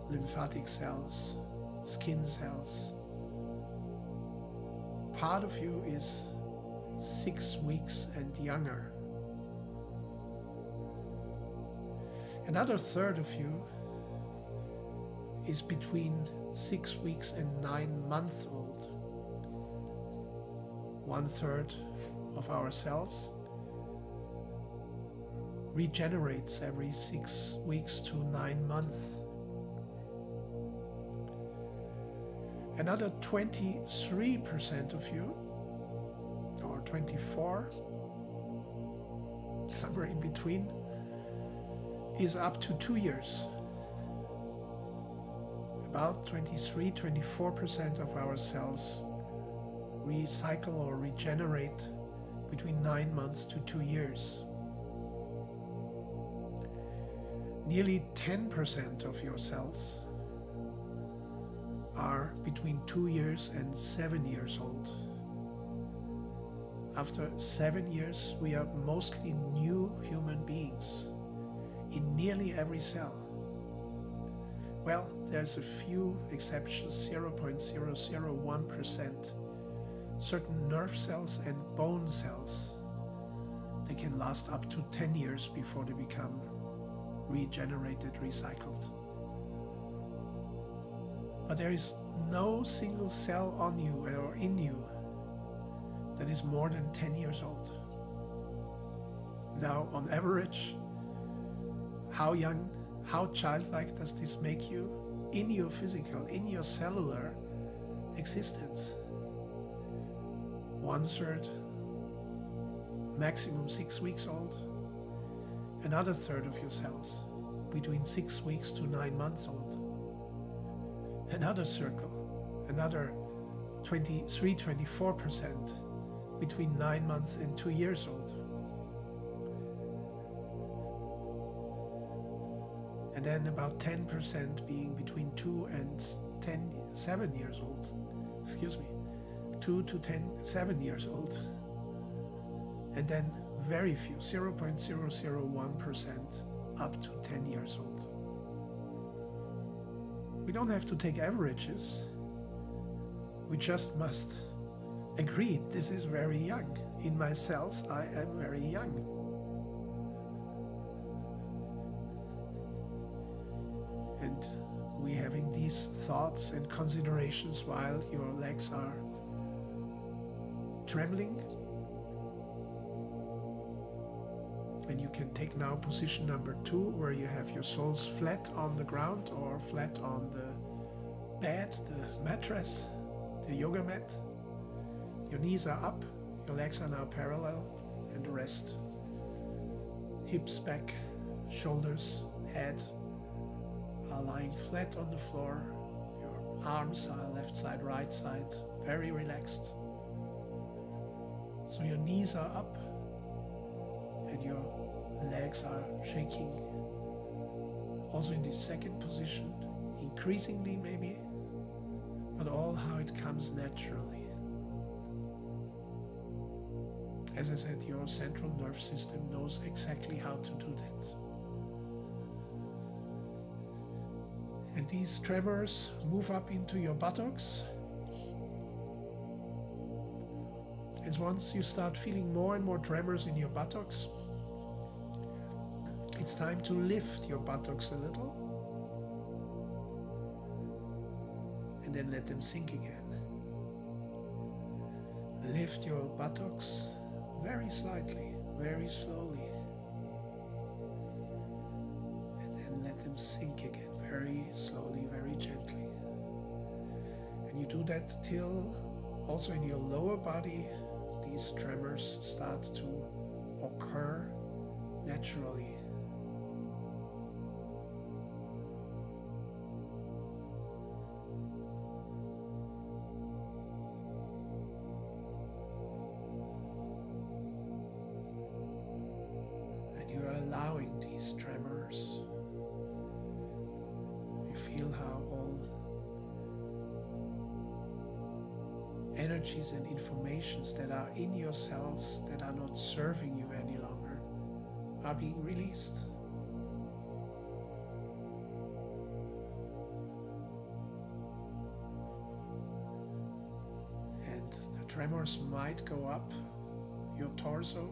lymphatic cells, skin cells. Part of you is 6 weeks and younger. Another third of you is between 6 weeks and 9 months old. 1/3 of our cells regenerates every 6 weeks to 9 months. Another 23% of you, or 24, somewhere in between, is up to 2 years. About 23-24% of our cells recycle or regenerate between 9 months to 2 years. Nearly 10% of your cells are between 2 years and 7 years old. After 7 years, we are mostly new human beings in nearly every cell. Well, there's a few exceptions, 0.001%. Certain nerve cells and bone cells, they can last up to 10 years before they become regenerated, recycled. But there is no single cell on you or in you that is more than 10 years old. Now, on average, how young, how childlike does this make you in your physical, in your cellular existence? 1/3, maximum 6 weeks old. Another third of your cells between 6 weeks to 9 months old. Another circle, another 23-24% between 9 months and 2 years old. And then about 10% being between 2 and 7 years old. 2 to 7 years old. And then very few, 0.001% up to 10 years old. We don't have to take averages. We just must agree this is very young. In my cells, I am very young. And we having these thoughts and considerations while your legs are trembling. And you can take now position number 2, where you have your soles flat on the ground or flat on the bed, the mattress, the yoga mat. Your knees are up, your legs are now parallel, and rest. Hips back, shoulders, head are lying flat on the floor. Your arms are left side, right side, very relaxed. So your knees are up and your legs are shaking. Also in this second position, increasingly maybe, but all how it comes naturally. As I said, your central nerve system knows exactly how to do that. And these tremors move up into your buttocks. And once you start feeling more and more tremors in your buttocks, it's time to lift your buttocks a little and then let them sink again. Lift your buttocks very slightly, very slowly, and then let them sink again, very slowly, very gently. And you do that till also in your lower body these tremors start to occur naturally. these tremors. You feel how all energies and informations that are in your cells that are not serving you any longer are being released. And the tremors might go up your torso,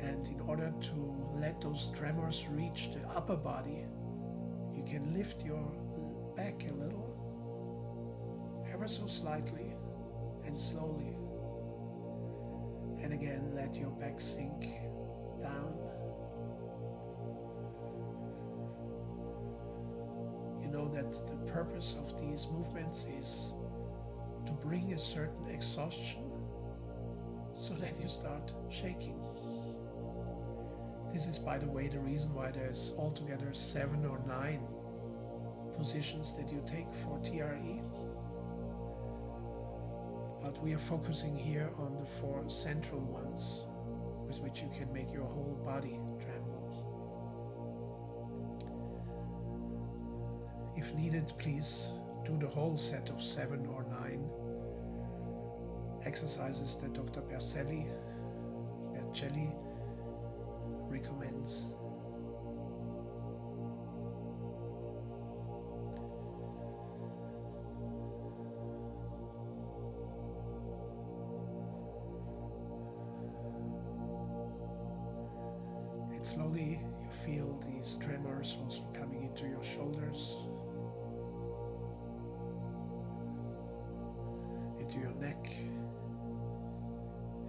and in order to let those tremors reach the upper body, you can lift your back a little, ever so slightly and slowly, and again let your back sink down. You know that the purpose of these movements is to bring a certain exhaustion so that you start shaking. This is, by the way, the reason why there's altogether 7 or 9 positions that you take for TRE. But we are focusing here on the 4 central ones with which you can make your whole body tremble. If needed, please do the whole set of 7 or 9 exercises that Dr. Bercelli recommends. And slowly you feel these tremors also coming into your shoulders, into your neck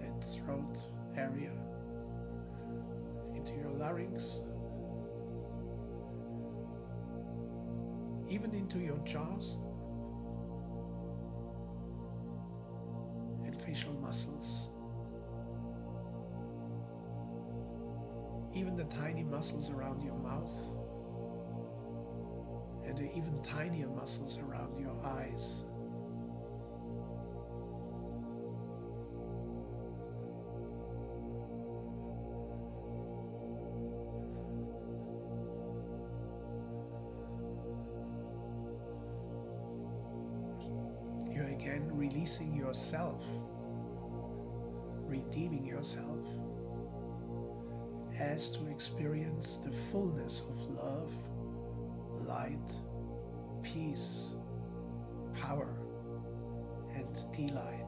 and throat area, into your larynx, even into your jaws and facial muscles, even the tiny muscles around your mouth and the even tinier muscles around your eyes. Again, releasing yourself, redeeming yourself, as to experience the fullness of love, light, peace, power, and delight.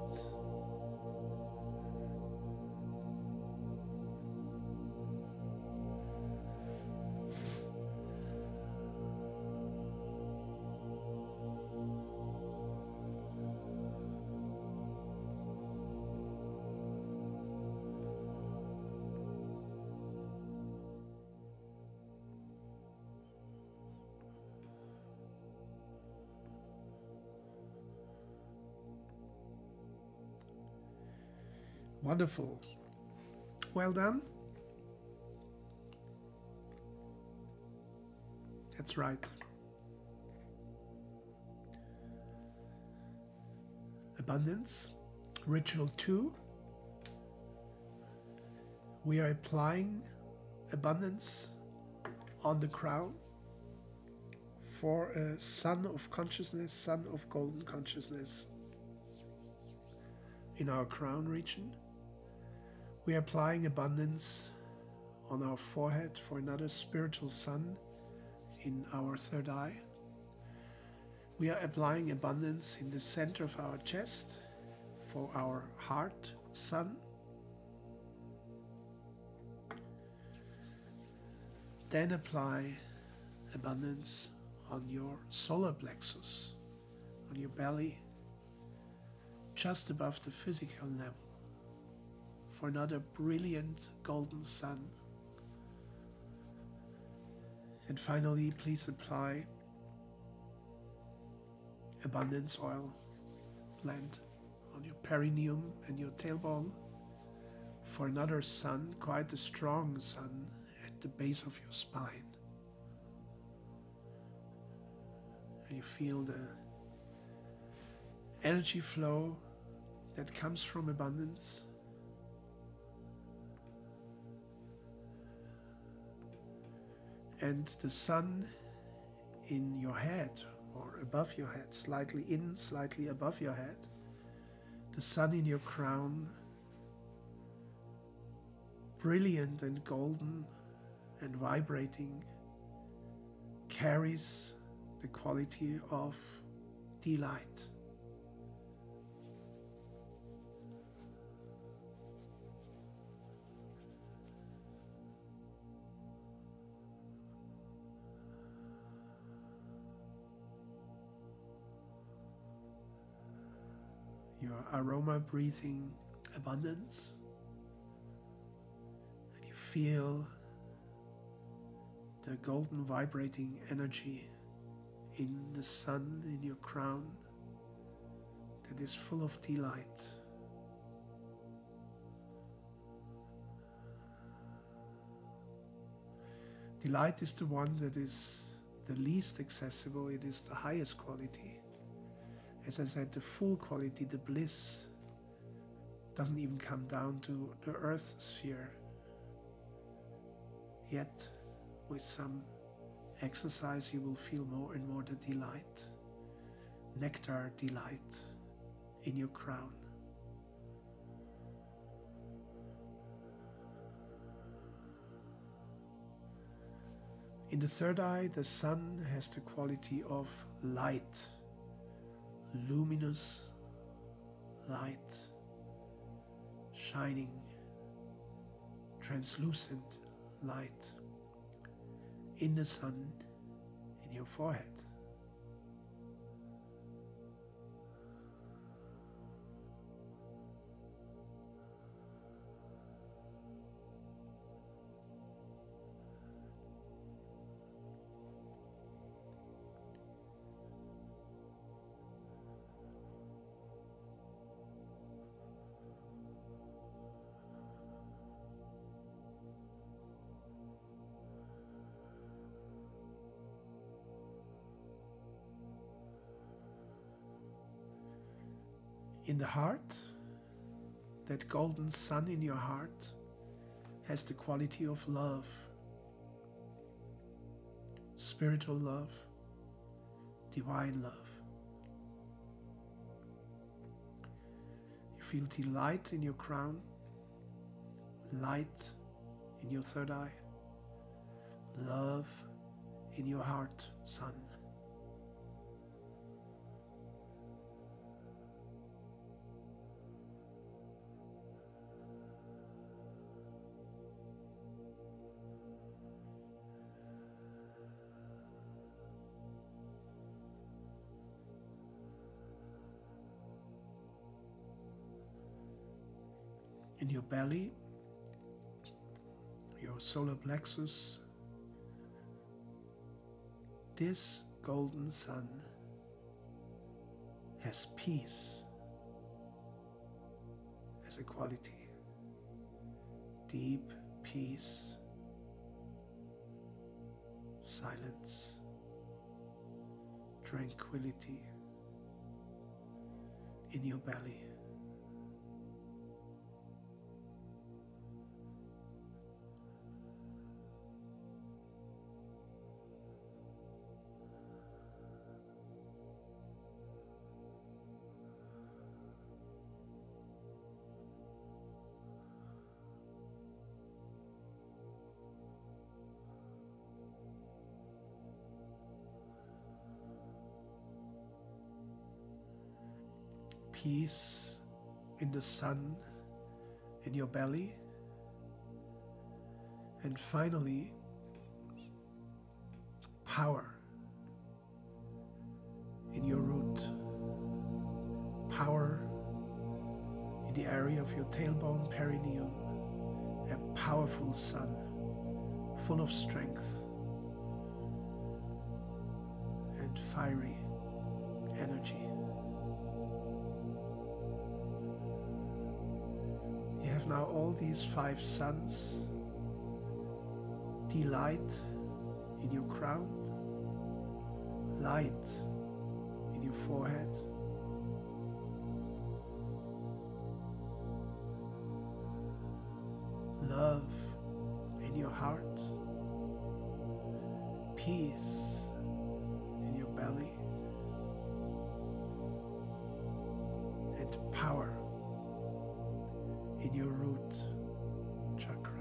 Wonderful. Well done. That's right. Abundance. Ritual 2. We are applying abundance on the crown for a sun of consciousness, sun of golden consciousness in our crown region. We are applying abundance on our forehead for another spiritual sun in our third eye. We are applying abundance in the center of our chest for our heart sun. Then apply abundance on your solar plexus, on your belly, just above the physical level, for another brilliant golden sun. And finally, please apply abundance oil blend on your perineum and your tailbone for another sun, quite a strong sun at the base of your spine. And you feel the energy flow that comes from abundance and the sun in your head or above your head, slightly in, slightly above your head, the sun in your crown, brilliant and golden and vibrating, carries the quality of delight. Your aroma breathing abundance, and you feel the golden vibrating energy in the sun in your crown that is full of delight. Delight is the one that is the least accessible, it is the highest quality. As I said, the full quality, the bliss, doesn't even come down to the earth sphere. Yet, with some exercise, you will feel more and more the delight, nectar delight in your crown. In the third eye, the sun has the quality of light, luminous light, shining, translucent light in the sun in your forehead. In the heart, that golden sun in your heart has the quality of love, spiritual love, divine love. You feel delight in your crown, light in your third eye, love in your heart, sun. In your belly, your solar plexus, this golden sun has peace as a quality, deep peace, silence, tranquility in your belly. Peace in the sun in your belly, and finally power in your root, power in the area of your tailbone perineum, a powerful sun full of strength and fiery energy. You have now all these 5 suns, delight in your crown, light in your forehead, love in your heart, peace in your belly, and power in your root chakra.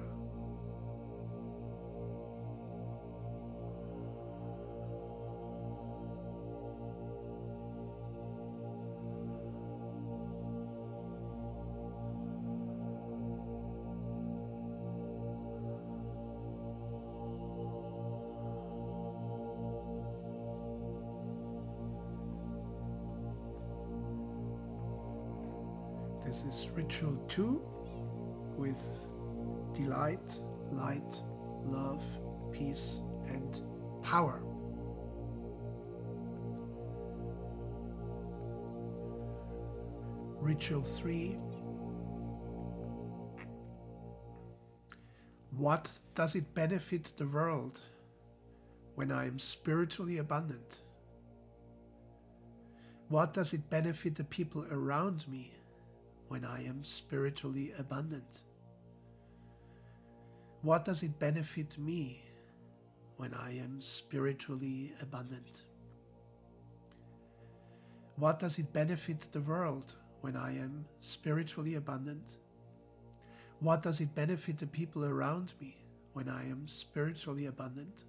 This is ritual 2 with delight, light, love, peace, and power. Ritual 3. What does it benefit the world when I am spiritually abundant? What does it benefit the people around me when I am spiritually abundant? What does it benefit me when I am spiritually abundant? What does it benefit the world when I am spiritually abundant? What does it benefit the people around me when I am spiritually abundant?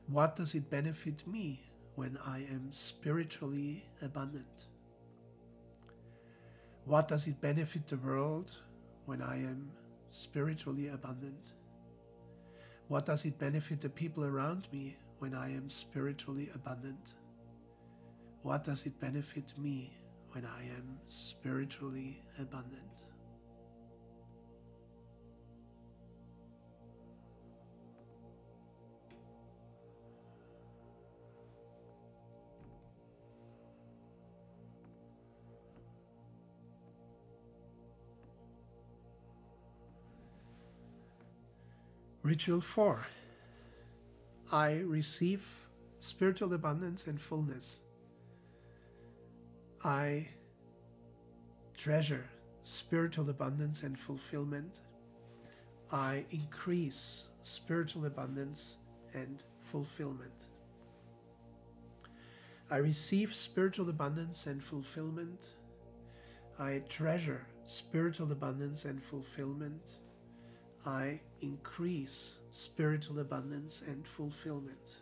What does it benefit me when I am spiritually abundant? What does it benefit the world when I am spiritually abundant? What does it benefit the people around me when I am spiritually abundant? What does it benefit me when I am spiritually abundant? Ritual 4. I receive spiritual abundance and fullness. I treasure spiritual abundance and fulfillment. I increase spiritual abundance and fulfillment. I receive spiritual abundance and fulfillment. I treasure spiritual abundance and fulfillment. I increase spiritual abundance and fulfillment.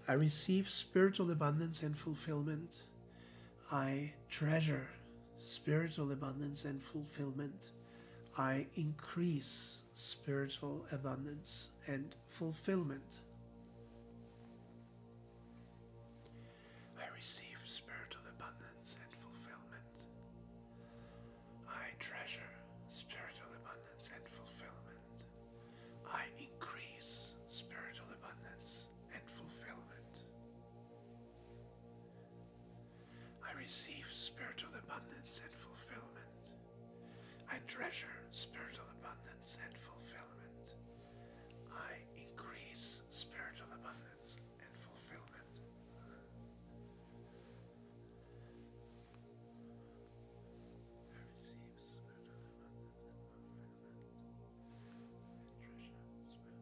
I receive spiritual abundance and fulfillment. I treasure spiritual abundance and fulfillment. I increase spiritual abundance and fulfillment. I receive spiritual abundance and fulfillment. I treasure spiritual abundance and fulfillment. I increase spiritual abundance and fulfillment. I receive spiritual abundance and fulfillment. I treasure spiritual abundance and fulfillment. I increase spiritual abundance and fulfillment. I receive spiritual abundance and fulfillment.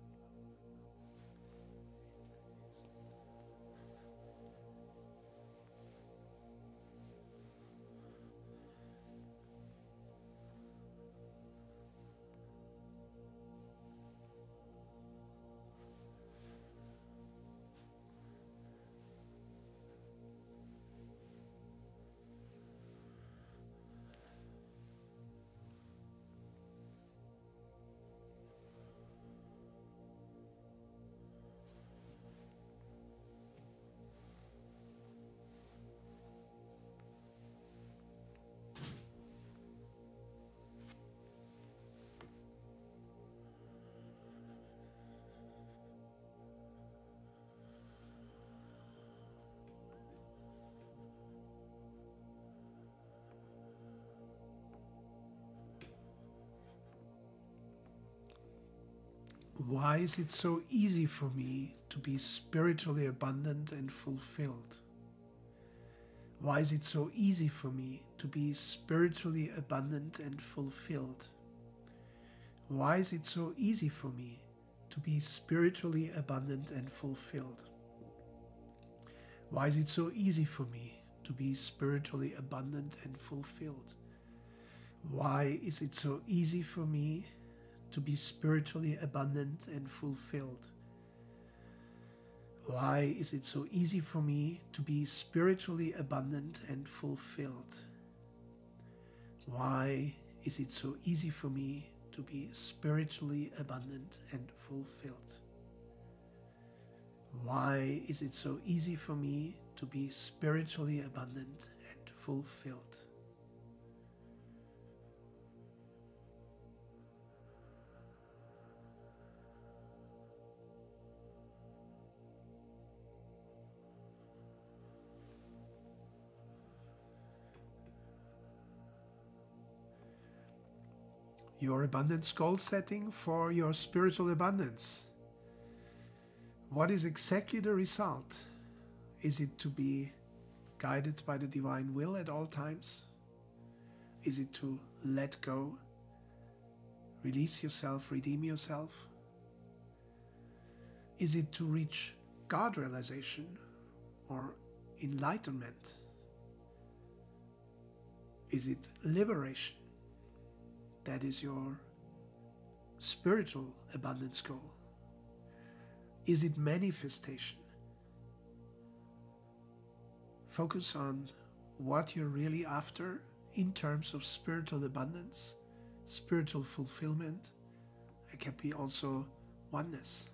I treasure spiritual Why is it so easy for me to be spiritually abundant and fulfilled? Why is it so easy for me to be spiritually abundant and fulfilled? Why is it so easy for me to be spiritually abundant and fulfilled? Why is it so easy for me to be spiritually abundant and fulfilled? Why is it so easy for me to be spiritually abundant and fulfilled? Why is it so easy for me to be spiritually abundant and fulfilled? Why is it so easy for me to be spiritually abundant and fulfilled? Why is it so easy for me to be spiritually abundant and fulfilled? Your abundance goal setting for your spiritual abundance. What is exactly the result? Is it to be guided by the divine will at all times? Is it to let go, release yourself, redeem yourself? Is it to reach God realization or enlightenment? Is it liberation? That is your spiritual abundance goal. Is it manifestation? Focus on what you're really after in terms of spiritual abundance, spiritual fulfillment. It can be also oneness,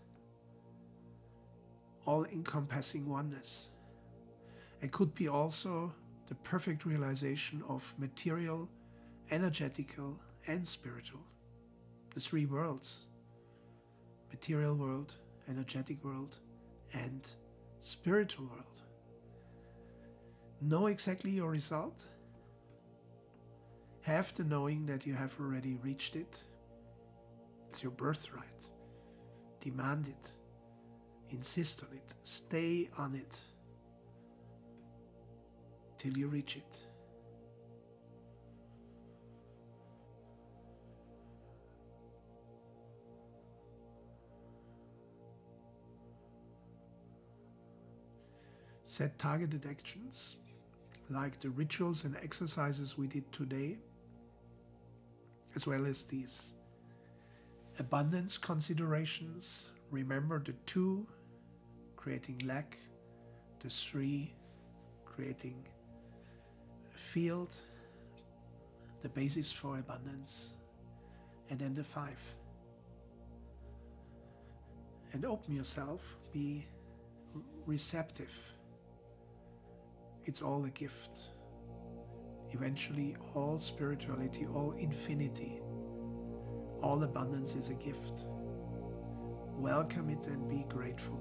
all-encompassing oneness. It could be also the perfect realization of material, energetical, and spiritual. The three worlds: material world, energetic world, and spiritual world. Know exactly your result. Have the knowing that you have already reached it. It's your birthright. Demand it. Insist on it. Stay on it till you reach it. Set targeted actions, like the rituals and exercises we did today, as well as these abundance considerations. Remember the 2, creating lack; the 3, creating a field, the basis for abundance; and then the 5. And open yourself, be receptive. It's all a gift. Eventually, all spirituality, all infinity, all abundance is a gift. Welcome it and be grateful.